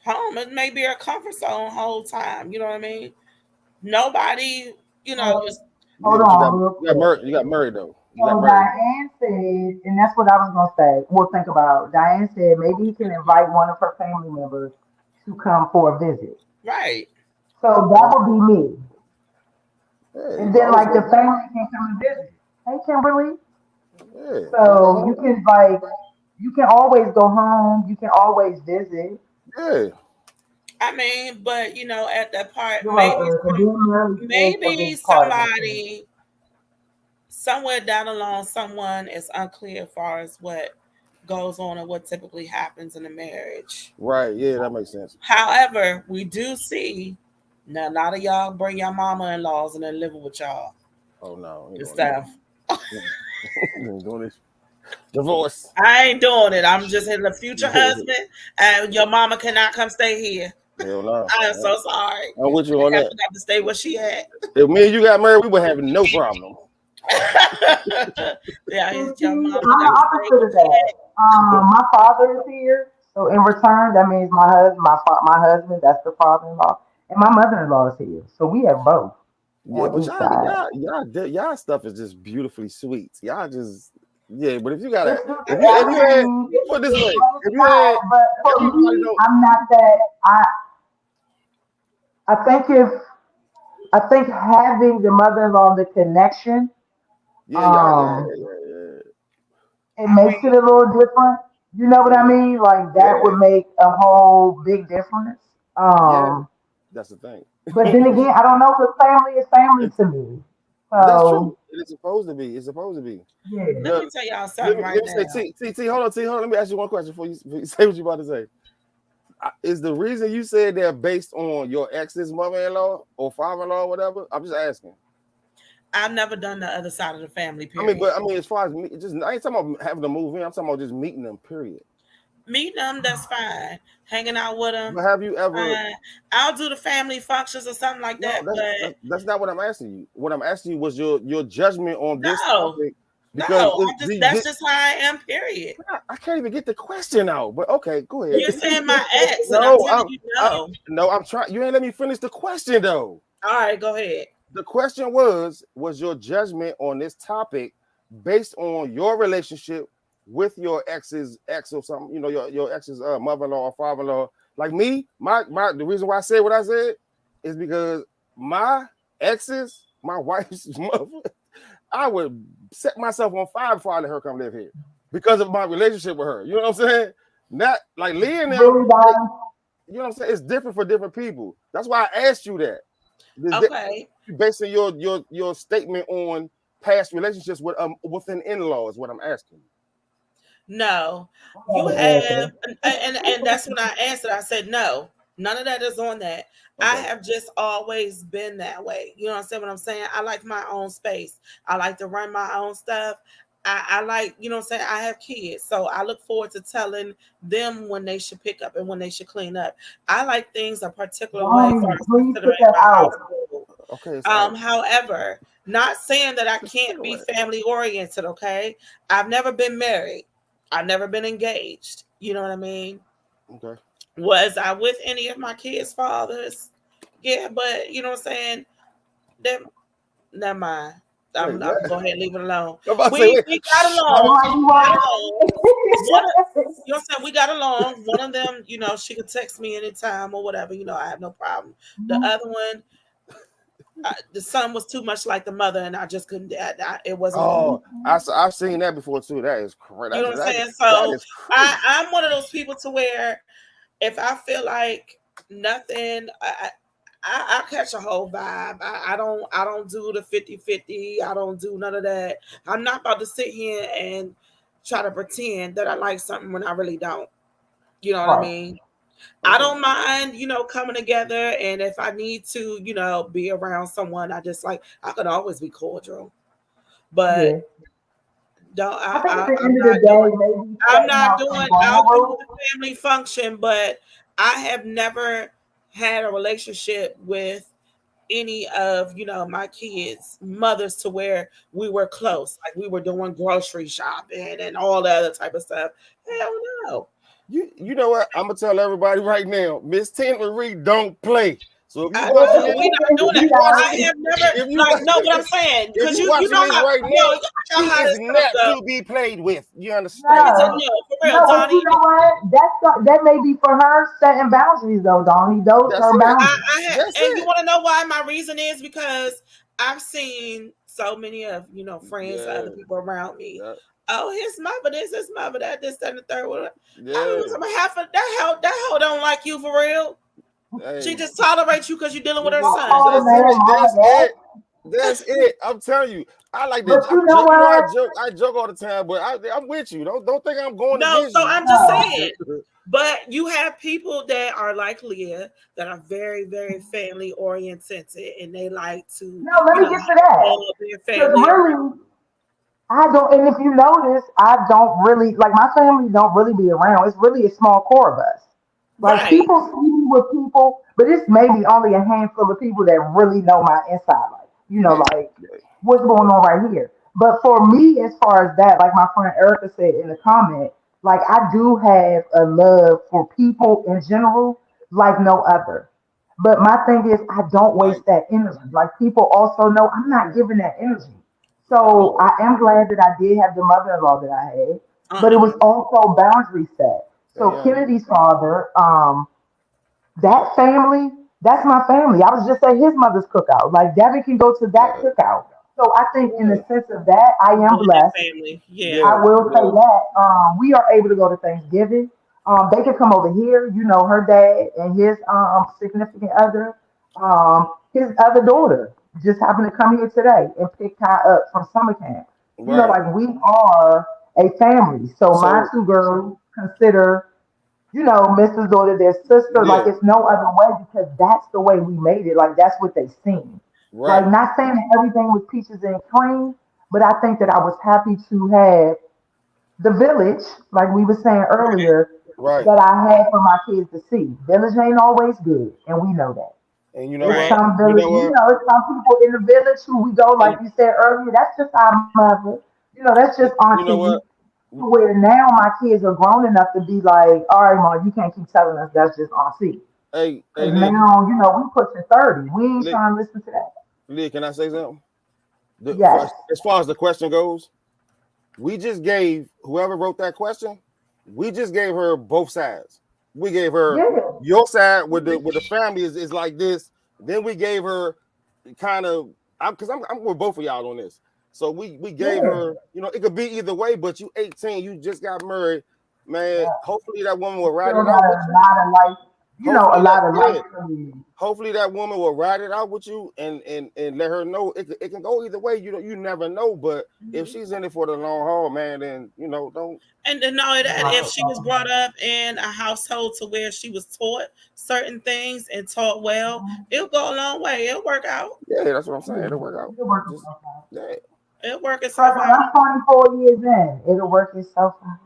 Home it may be a comfort zone the whole time. You know what I mean? Nobody, Hold on. You got married though. So Diane said, and that's what I was gonna say. We'll think about. Diane said maybe he can invite one of her family members to come for a visit. Right. So that would be me. Hey, and then like the family can come and visit. Hey, Kimberly. Yeah. So you can always go home. You can always visit. Yeah. But at that part, maybe somebody somewhere down along, someone is unclear as far as what goes on and what typically happens in a marriage. Right. Yeah, that makes sense. However, we do see now a lot of y'all bring your mama-in-laws and then living with y'all. Oh no. And stuff. Doing this. Divorce. I ain't doing it. I'm just in the future husband, and your mama cannot come stay here. Hell no. I am so sorry. I'm with you on that. Have to stay where she at. If me and you got married, we would have no problem. Yeah, I'm the opposite of that. My father is here, So in return, that means my husband, that's the father-in-law, and my mother-in-law is here. So we have both Yeah, on but each side. y'all stuff is just beautifully sweet. Y'all just yeah, but if you gotta It's just if you had everything, let me put it this way, but it's if you not. had But for everybody me, don't I'm not that. I think if I think having the mother-in-law, the connection, yeah, um, yeah. it makes it a little different. You know what I Yeah, mean? Like that yeah, would make a whole big difference. yeah. That's the thing. But then again, I don't know because family is family It's, to me. that's true. So It is supposed to be. It's supposed to be. yeah. Let Because me tell y'all something right let me say, now. Hold on, hold on. Let me ask you one question before you say what you about to say. Is the reason you said they're based on your ex's mother-in-law or father-in-law or whatever? I'm just asking. I've never done the other side of the family, But period. as far as me, just I ain't talking about having to move in. I'm talking about just meeting them. Period. Meeting them, that's fine. Hanging out with them, But have you ever? fine. I'll do the family functions or something like No, that, but that's not what I'm asking you. What I'm asking you was your judgment on this no, topic no. because That's just how I am, period. I can't even get the question out. But okay, go ahead. You're saying my ex, and I'm No, telling you no. I'm trying. You ain't let me finish the question though. All right, go ahead. The question was your judgment on this topic based on your relationship with your ex's ex or something, your ex's mother-in-law or father-in-law. Like me, my the reason why I said what I said is because my exes, my wife's mother, I would set myself on fire before I let her come live here because of my relationship with her. You know what I'm saying? Not like Leah and them, Really, Don? you know what I'm saying? It's different for different people. That's why I asked you that. Okay. Basing your statement on past relationships with an in-law is what I'm asking. No, I you have an have, answer. and that's when I answered. I said no. None of that is on that. I Okay. have just always been that way. You know what I'm saying? I like my own space. I like to run my own stuff. I like, you know what I'm saying? I have kids. So I look forward to telling them when they should pick up and when they should clean up. I like things a particular way for Donnie, us please put considering that my out. household. Okay, it's out. However, not saying that I Take can't it be away. family oriented, okay? I've never been married. I've never been engaged. You know what I mean? Okay. Was I with any of my kids' fathers? Yeah, but you know what I'm saying? Them, never mind. Wait, I'm what? gonna go ahead and leave it alone. I'm about to say, We wait. got Shh. That along. might be We got along. One of, why. you know what I'm saying? We got along. One of them, she could text me anytime or whatever. I have no problem. The other one, the son was too much like the mother, and I just couldn't. It wasn't for me. Oh, I've seen that before too. That is crazy. You know what I'm saying? That So is crazy. I'm one of those people to where if I feel like nothing, I catch a whole vibe. I don't do the 50-50. I don't do none of that. I'm not about to sit here and try to pretend that I like something when I really don't. You know what I Right. mean? I Okay. don't mind, coming together, and if I need to, be around someone, I could always be cordial. But Yeah. don't I think at I, the I'm end of not the doing day, maybe I'm setting not out some doing. I'll ground do rules. the family function, but I have never had a relationship with any of my kids' mothers to where we were close, like we were doing grocery shopping and all the other type of stuff. Hell no. You know what? I'm gonna tell everybody right now. Miss Ten Marie don't play. So if you I watching know this, we not doing if that. you I watching have never if you like no. What I'm saying, if because you you watching know this how right yo now, you she know how is this stuff not go. to be played with. You Let me understand? tell No. you, no, for real, No, but you Donnie. know what? That may be for her setting boundaries though, Donnie. Those That's her it. boundaries. That's And you it. want to know why my reason is because I've seen so many of friends, Yeah. other people around me. Yeah. Oh, his mother this, his mother that, this, that, and the third one. Yeah. I'm half of that hoe don't like you for real. She Hey. just tolerates you because you're dealing with her Don't son. call the That's man it. mama That's that. it. That's it. I'm telling you. I like to. But you I'm know joke. what? I joke all the time, but I'm with you. Don't think I'm going No, against so you. I'm just No. saying. But you have people that are like Leah that are very, very family oriented, and they like to, No, let me get to have that. all of their Because family around. really, I don't, and if you notice, I don't really, like my family don't really be around. It's really a small core of us. Like Right, people see me with people, but it's maybe only a handful of people that really know my inside life. Hey, Like what's going on right here. But for me, as far as that, like my friend Erica said in the comment, Like I do have a love for people in general, like no other. But my thing is, I don't Like, waste that energy. Like people also know I'm not giving that energy. like, So I am glad that I did have the mother-in-law that I had, but it was Uh-uh. also boundary set. yeah, So yeah, Kennedy's father, that family, that's my family. I was just at his mother's cookout. Like Devin can go to that yeah, cookout. So I think in yeah, the sense of that, I am Blended blessed. family. Yeah. yeah, I will say yeah. that we are able to go to Thanksgiving. They can come over here. You know, her dad and his significant other, his other daughter, just happened to come here today and pick Kai up from summer camp. You know, Right. like we are a family. So my So, two girls consider, you know, Mrs. Daughter their sister. Like yeah, it's no other way because that's the way we made it. Like that's what they seen. Like right, not saying that everything was peaches and cream, but I think that I was happy to have the village, like we were saying Right. earlier, right. that I had for my kids to see. Village ain't always good, and we know that. And you know It's what? Right. some You village, know you what? know, it's some people in the village who we go, like And, you said earlier, that's just our mother. You know, that's just you know auntie. what? To where now my kids are grown enough to be like, all right, mom, you can't keep telling us that's just auntie. Hey, Because Leah, now, you know, we pushing 30. We ain't Leah, trying to listen to that. Leah, can I say something? Yes. As far as the question goes, we just gave whoever wrote that question, we just gave her both sides. We gave her Yeah. your side with the family is like this. Then we gave her kind of because I'm with both of y'all on this. So we gave Yeah. her, you know, it could be either way, but you 18, you just got married, man. Hopefully that woman will ride Still it got out with a you. lot of life, you know, a Hopefully that, lot of yeah. life to live. Hopefully that woman will ride it out with you and let her know it can go either way. You never know, but if Mhm. she's in it for the long haul, man, then you know don't. And to know that Like, if she was brought up in a household to where she was taught certain things and taught well, it'll go a long way. It'll work out. Yeah, that's what I'm yeah, saying. It'll work out. it'll work Just itself out. yeah. It'll work itself Trust me, out. I'm 24 years in. It'll work itself out.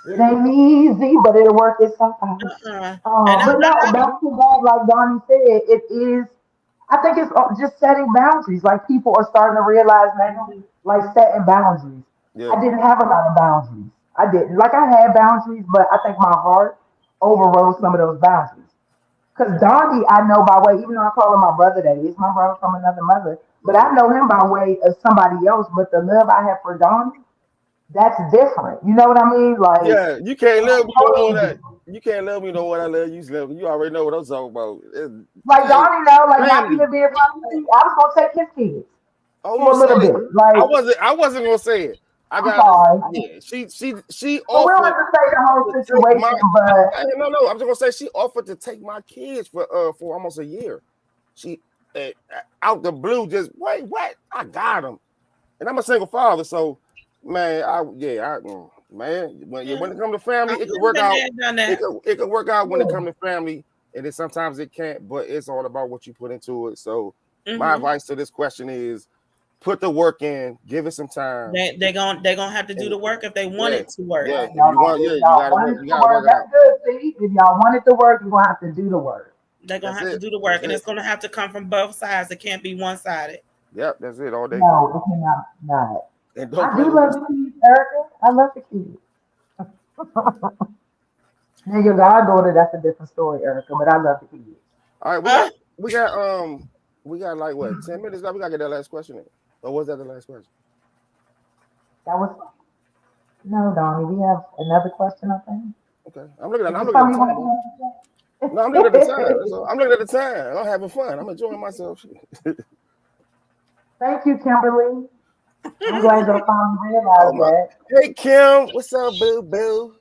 It ain't easy, but it'll work itself out. Uh-uh. And But no, back to that, like Donnie said, it is. I think it's just setting boundaries. Like people are starting to realize now, like setting boundaries. Yeah. I didn't have a lot of boundaries. I didn't. Like I had boundaries, but I think my heart overrode some of those boundaries. Because Donnie, I know by way, even though I call him my brother, that is my brother from another mother, but That's I it. know him by way of somebody else. But the love I have for Donnie, that's different. You know what I mean? Like, Yeah, you can't love me no more totally that different. you can't love me no more. I love you. You already know what I'm talking about. Like Hey, Donnie, know, like not family. even being funny, I was gonna take his kids Oh, for you a said little it. bit. Like, I wasn't gonna say it. I I'm got this. sorry, Yeah, she but we don't have offered to say the whole to take my. situation. But No. I'm just gonna say she offered to take my kids for almost a year. She out the blue just wait what I got them, and I'm a single father, so man, man yeah, when it comes to family, it could I've work been out. there, done It that. could it could work out when it yeah, comes to family, and then sometimes it can't. But it's all about what you put into it. So my Hmm. advice to this question is put the work in, give it some time. They gonna have to do And the work if they want yeah, it to work. yeah. yeah, If you y'all, want, if yeah, y'all want it you to gotta work, work it that's out. good. See, if y'all want it to work, you're gonna have to do the work. They're gonna That's have to it. do the That's work, and it. it's gonna have to come from both sides. It can't be one sided. Yep, that's it all day. No, it cannot. Not. And don't I play do with love this. the kids, Erica. I love the kids. Now your goddaughter, that's a different story, Erica. But I love the kids. All right, Uh, we got like what 10 minutes left. We gotta get that last question in. Or was that the last question? That was no, Donnie. We have another question, I think. Okay. Is I'm this looking at something the you time. want to No, I'm looking at the time. I'm looking at the time. I'm having fun. I'm enjoying myself. Thank you, Kimberly. I'm glad y'all finally Oh realized my. that. Hey Kim, what's up, boo boo?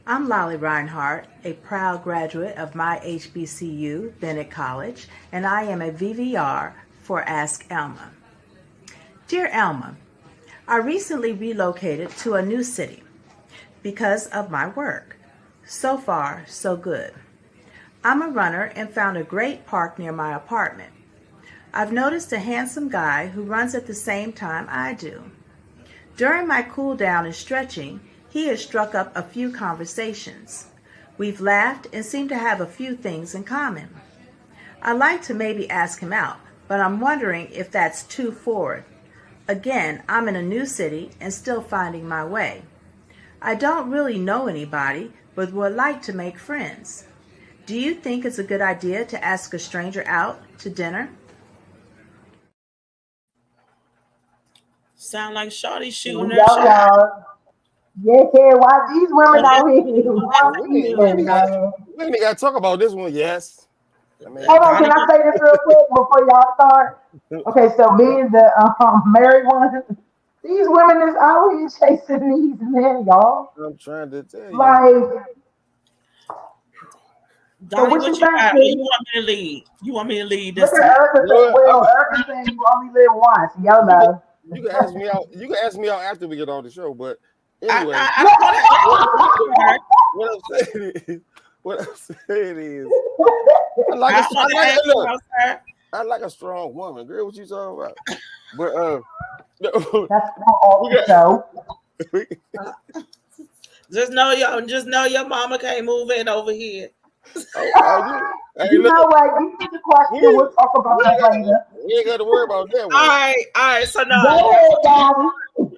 I'm Lolly Reinhardt, a proud graduate of my HBCU, Bennett College, and I am a VVR for Ask Alma. Dear Alma, I recently relocated to a new city because of my work. So far, so good. I'm a runner and found a great park near my apartment. I've noticed a handsome guy who runs at the same time I do. During my cool down and stretching, he has struck up a few conversations. We've laughed and seem to have a few things in common. I'd like to maybe ask him out, but I'm wondering if that's too forward. Again, I'm in a new city and still finding my way. I don't really know anybody, but would like to make friends. Do you think it's a good idea to ask a stranger out to dinner? Sound like Shawty shooting her shot. Y'all. Yeah, why these women out here? Why these We ain't women, got man? to talk about this one. Yes. I mean, Hold on, Donnie can I say this real quick before y'all start? Okay, so me and the married one, these women is out here chasing these men, y'all. I'm trying to tell you. Like, so Donnie, what what you you think, got? Or you Kitty? want me to lead? You want me to lead Look this at one? Erica. You know what? Well, Erica saying you only live once. YOLO. You can ask me out. You can ask me out after we get on the show. But I, anyway, I, I don't want what, to ask what I'm saying is, what I'm saying is, I you. like I a, don't want I to like ask you look, out, sir. I like a strong woman. Girl, what you talking about? But That's off we the got. show. We, Just know your mama can't move in over here. hey, You look, know what? You get the question. we, We'll talk about that later. we ain't got to worry about that All one. right. So no, Go ahead, Donnie.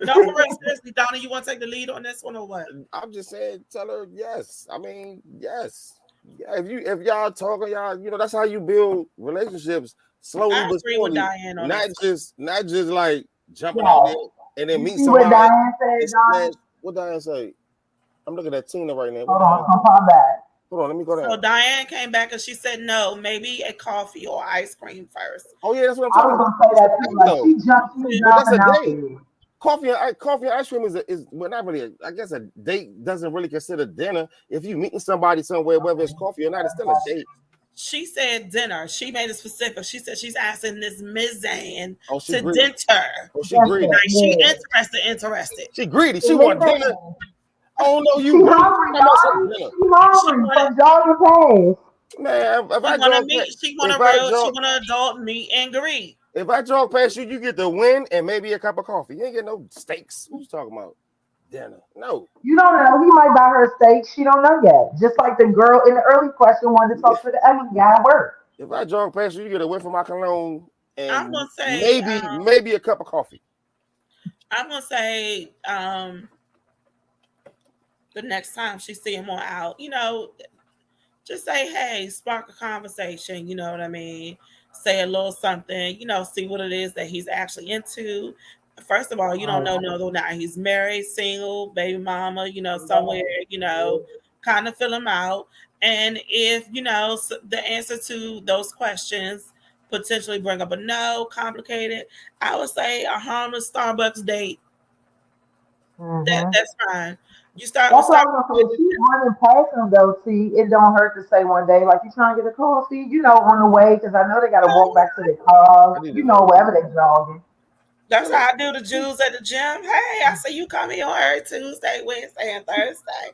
no, for real, seriously, Donnie, you want to take the lead on this one or what? I'm just saying, tell her yes. I mean, yes. Yeah, if y'all talking, y'all, that's how you build relationships slowly I but agree with surely. Diane on Not this. just like jumping out Yeah. there and then You meet see what somebody Diane said, and smash. Donnie? What Diane say? I'm looking at Tina right now. What Hold Diane on, say? come back. Hold on, let me go So down. Diane came back and she said no, maybe a coffee or ice cream first. Oh yeah, that's what I'm I talking was about. gonna say That's a that too. date Like though. she's But that's jumping a out date. there. Coffee and ice cream is well, not really. I guess a date doesn't really consider dinner. If you meeting somebody somewhere, whether it's coffee or not, it's still a date. She said dinner. She made it specific. She said she's asking this Miss Zane Oh, she to greedy. dinner. Oh, she Yes, greedy. Like she yeah. interested. She greedy. She want dinner. Listen, Oh no, she you greedy. hungry, Talking about some Donnie. dinner. She She hungry wanted from jogging past. Man, if she I wanna jog meet, past, she want a real, she want an adult meet and greet. if I jog past you, you get the win and maybe a cup of coffee. You ain't get no steaks. What you talking about? Dinner. No. You don't know. He might buy her a steak. She don't know yet. Just like the girl in the early question wanted to talk to the ugly guy at work. If I jog past you, you get a win from my cologne I'm and gonna say, maybe a cup of coffee. I'm gonna say, the next time she see him on out, just say, hey, spark a conversation, you know what I mean? Say a little something, see what it is that he's actually into. First of all, you don't know whether or not he's married, single, baby mama, somewhere, kind of fill him out. And if, the answer to those questions potentially bring up a no, complicated, I would say a harmless Starbucks date. Mm-hmm. That's fine. You start That's with what I start. was gonna say. She's running past him though. See, it don't hurt to say one day, like you trying to get a coffee, on the way, because I know they got to walk back to their I cars, need to know. wherever they jogging. That's how I do the Jews at the gym. Hey, I see you come here on every Tuesday, Wednesday, and Thursday.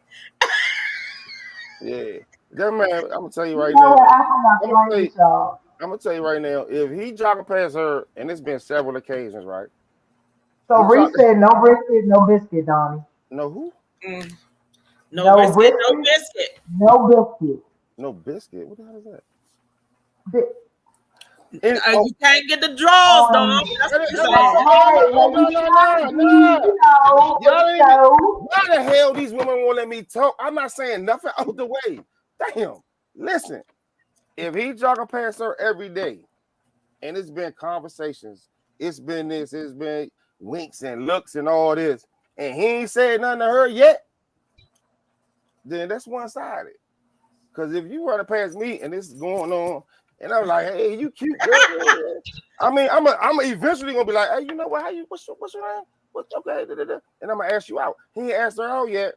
Yeah. That man, I'm gonna tell you You right know now. what? I'm not I'm gonna playing tell you, with y'all. I'm gonna tell you right now, if he jogging past her, and it's been several occasions, right? So He Reese jogged said no brisket, no biscuit, Donnie. no who? Mm. No No brisket, no brisket, biscuit. no biscuit. No biscuit. What the hell is that? Bi- Oh, You can't get the draws, dog. That's what you're saying. right, oh, like you trying to be, for Y'all the ain't, show. why the hell these women won't let me talk? I'm not saying nothing out the way. Damn. Listen, if he jogging past her every day, and it's been conversations, it's been this, it's been winks and looks and all this, and he ain't said nothing to her yet, then that's one-sided. Because if you running past me and this is going on, and I'm like, hey, you cute girl. I mean, I'm eventually gonna be like, hey, you know what? What's your name? Okay, and I'm gonna ask you out. He ain't asked her out yet.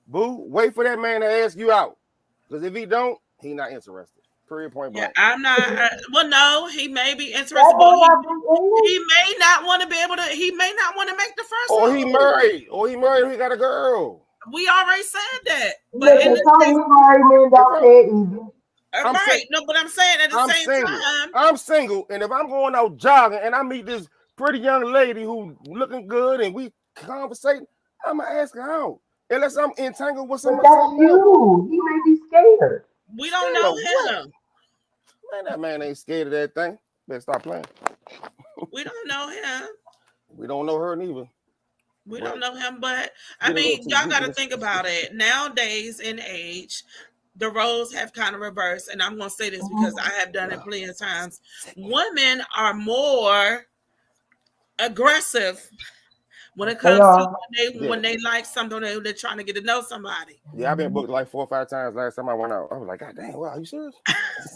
Boo, wait for that man to ask you out. Because if he don't, he not interested. Period, point Yeah, blank. I'm not. Well, no, he may be interested, That but may not be in he may not want to be able to. He may not want to make the first Or he move. married, he got a girl. We already said that, but in Listen, this some of case, these married men don't care either. I'm right? saying No, but I'm saying at the I'm same single. time, I'm single, and if I'm going out jogging and I meet this pretty young lady who looking good and we conversating, I'm gonna ask her out. Unless I'm entangled with But something that's else. you. He may be scared. we don't Scared know of what? him. Man, that man ain't scared of that thing. Better stop playing. We don't know him. We don't know her neither. We But don't know him, but I get a little mean, too y'all deep got in to this. think about it. Nowadays, in age, the roles have kind of reversed, and I'm going to say this because I have done it plenty of times. Women are more aggressive when it They comes to are. Yeah, when they like something, they're trying to get to know somebody. yeah. I've been booked like 4 or 5 times. Last time I went out, I was like, God damn, wow, are you serious?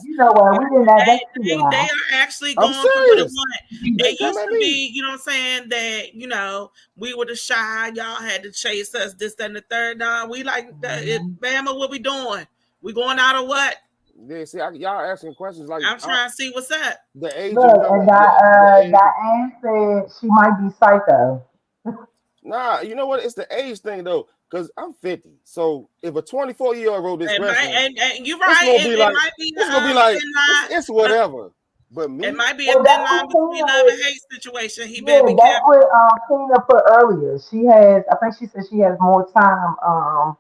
You know what? We didn't have They, that too they long. are actually I'm going for what it serious. want. They It come used at to me. be, you know what I'm saying, that, we were the shy, y'all had to chase us, this, that, and the third. Nah, we like that. Bama, what we doing? We going out or what? Yeah, see, y'all asking questions like I'm trying to see what's up. the age of Look, women. and The age. Diane said she might be psycho. Nah, you know what? It's the age thing though, because I'm 50. So if a 24-year-old wrote this It might, question, and you're it's right. gonna be It like might be it's gonna be a like thin line. it's whatever. But It me, might be a Well, thin that's line what between love and hate situation. He better Yeah, be that's careful. what Tina put earlier. She has, I think she said she has more time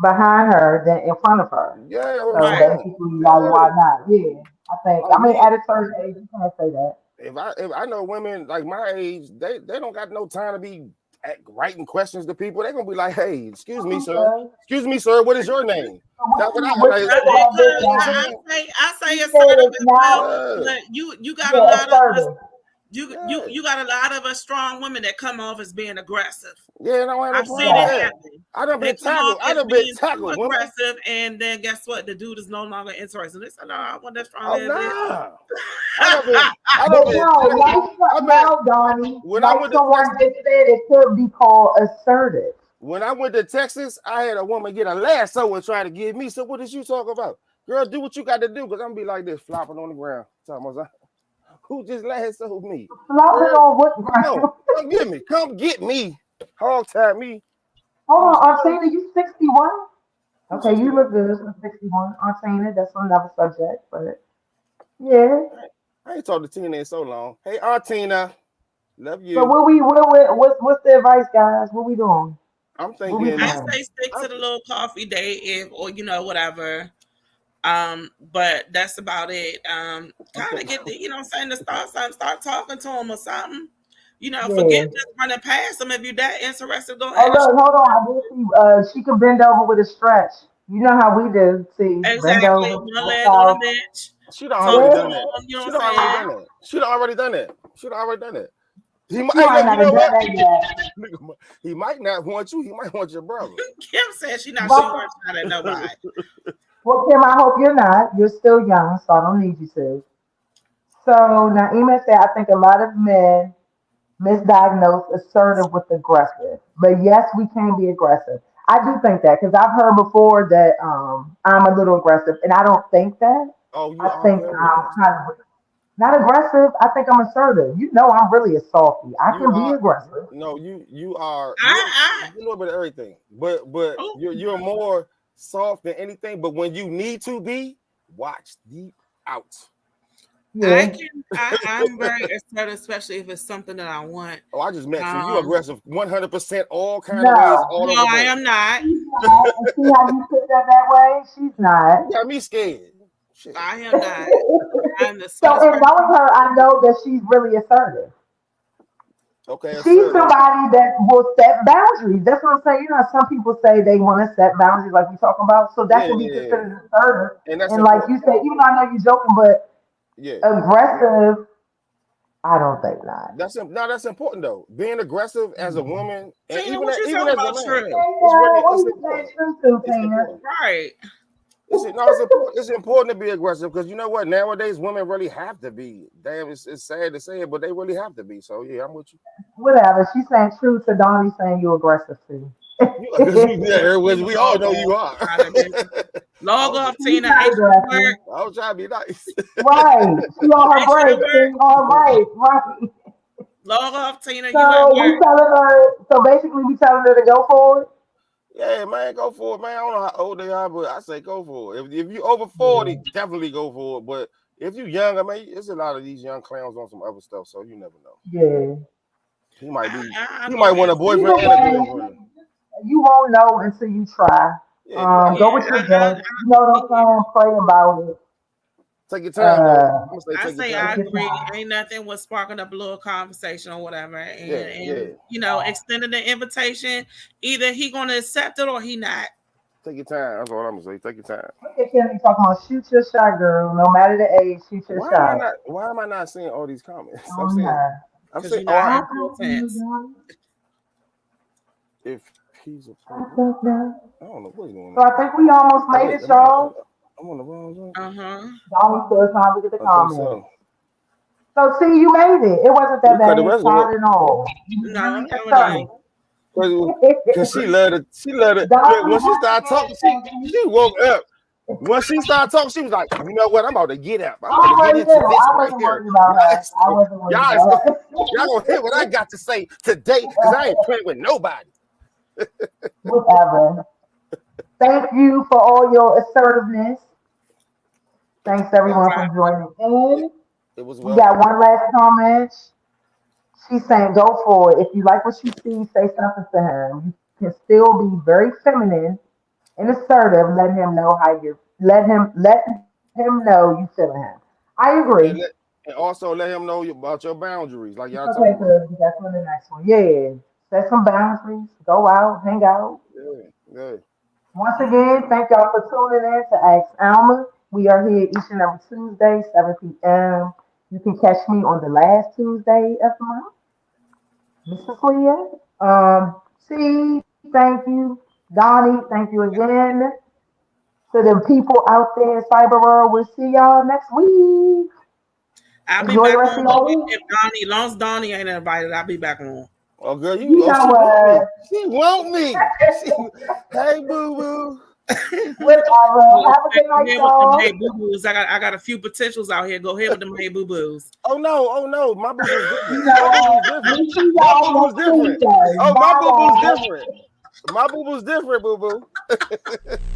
behind her than in front of her. yeah, what I'm So Right. saying. basically, like, Yeah, why not? Yeah, I think. like I mean, me. at a certain age, you can't say that. If I know women like my age, they don't got no time to be writing questions to people. They're gonna be like, hey, excuse me, sir. Okay. Excuse me, sir. What is your name? So what That's what you, I what like. you I, say about this You know what now? I'm I saying? I say She assertive says as well, now, Yeah, but you got a yeah, lot of us. assertive. yeah, You got a lot of us strong women that come off as being aggressive. yeah. I don't have no I've problem seen with it Right. that. happen. I done They been come off tackled. I as done been being too tackled, women. aggressive, and then guess what? The dude is no longer interested. They said, "No, I want that strong Oh as this." nah. I done But been no, tackled. I bet now, Donnie, when I like went to someone Texas, just said, it could be called assertive. when I went to Texas, I had a woman get a lasso and try to give me. So what did you talk about? Girl, do what you got to do, because I'm gonna be like this, flopping on the ground. Who just lassoed me? Flopping Girl, on what come on, ground? come get me. Come get me. Hog tie me. Hold I'm on, serious. Artina, you 61? Who's Okay, you 61? look good for 61. Artina, that's another subject, but yeah. I ain't talked to Tina in so long. Hey, Aunt Tina, love So you. what's the advice, guys? What we doing? I'm What we thinking, I saying? say stick I'm, to the little coffee date, if or whatever. But that's about it. I'm Kind of thinking, get the, what I'm saying, to start something, start talking to him or something. Forget Yeah. just running past him. If you're that interested, go Oh ahead and look, hold on. I did see she can bend over with a stretch. You know how we do. See, bend exactly over, one walk leg on the out. bench, she done talk already to Yeah. done that. him. You know She what done I'm already saying? done that. She done already done that. She done already done that. She Hey, might look, not you have know done what? that yet. He might not want you. He might want your brother. Kim said she's not shooting But her shot at nobody. well, Kim, I hope you're not. You're still young, so I don't need you to. So Naima said, I think a lot of men misdiagnose assertive with aggressive. But yes, we can be aggressive. I do think that because I've heard before that I'm a little aggressive, and I don't think that. Oh, you I are think very I'm aggressive. kind of not aggressive. I think I'm assertive. You know, I'm really a softie. I You can be are aggressive. no, you are I you a little bit of everything, but oh, you're more soft than anything. But when you need to be, watch deep out. I Yeah. can. I'm very assertive, especially if it's something that I want. Oh, I just met you. You Um, aggressive 100% all kind of ways, No, all over no, the I board. am not. she's not. And see how you put that that way? She's not. You got me scared. Shit. I am not. I'm the So sweetest in person. knowing her, I know that she's really assertive. Okay, She's assertive. somebody that will set boundaries. That's what I'm saying. You know, some people say they want to set boundaries, like we talking about. So that Yeah, can be yeah, yeah. considered assertive. And that's And like important. you said, even though I know you're joking, but Yeah. aggressive, I don't think not. That's important though. Being aggressive as a woman and Tina, what you even talking as a about, man, True? Tina, what are it's you saying important. true to, It's Tina? important. Right. It's important to be aggressive because you know what? Nowadays women really have to be. Damn, it's sad to say it, but they really have to be. So yeah, I'm with you. Whatever. She's saying true to Donnie saying you're aggressive too. Because you there, Let we me all log know you off. are. Out of this. I Log was off, She's Tina. not Ain't you at aggressive. work? I was trying to be nice. Right. She on her Ain't you at break. work? She on break. Right. Log off, Tina. You at So we work? telling her. So basically, we telling her to go for it. Yeah, man, go for it, man. I don't know how old they are, but I say go for it. If you over Yeah. 40, definitely go for it. But if you younger, man, there's a lot of these young clowns on some other stuff, so you never know. Yeah. He might be I'll he go might ahead want and a say Either boyfriend and a way, girlfriend. you won't know until you try. Yeah, you gotta Go yeah. with your try. gut. You know what I'm saying? Pray about it. Take your time, though. I'm gonna I take say your I time. agree. Ain't nothing was sparking up a little conversation or whatever, and Yeah. you know, extending the invitation. Either he gonna accept it or he not. Take your time. That's all I'm gonna say. Take your time. Look at Kennedy talking about shoot your shot, girl. No matter the age, shoot your shot. Why am I not seeing all these comments? I'm Oh saying. yeah. I'm Because saying. you're Oh, not I in full think you tense. know. if he's a I pro, think now. I don't know what's going So on. I think we almost Oh made wait, it, y'all. I'm on the wrong zone. Donnie still trying to look at the I think comments. so. So see, you made it. It wasn't that We cut bad the rest of it. inside and all. You No, really just no, it started. ain't. Cause she loved it. Look, Donnie, when she once started again, talking, thank you. she woke up. When she started talking, she was like, "You know what? I'm about to get up. I'm I about to get already into knew. this I right wasn't here. worried about her. I wasn't worried Y'all is about gonna, her. y'all gonna hear what I got to say today, cause I ain't playing with nobody." Whatever. Thank you for all your assertiveness. Thanks All everyone right. for joining in. It was We got welcome. one last comment. She's saying, go for it. If you like what you see, say something to him. You can still be very feminine and assertive. Let him know you feeling him. I agree. And also let him know about your boundaries, like It's y'all okay, talking about. cuz that's on the next one. Yeah. Set some boundaries. Go out, hang out. Yeah. Once again, thank y'all for tuning in to Ask Alma. We are here each and every Tuesday, 7 p.m. You can catch me on the last Tuesday of the month. Mrs. Leah. C, thank you. Donnie, thank you again. To the people out there in Cyber World, we'll see y'all next week. I'll be Enjoy the back rest on of your week. if Donnie, long as Donnie ain't invited, I'll be back on. Oh girl, You know she want me. what? She want me. Hey boo boo. Whatever. Go Have a good night, ahead with them hey y'all. boo boos. I got a few potentials out here. Go ahead with them hey boo boos. Oh no, my boo boo's different. You know My boo what? boo's different. We see My boo y'all boo's next different. Tuesday. Oh, my Bye, boo boo's bye. different. My boo boo's different, boo boo.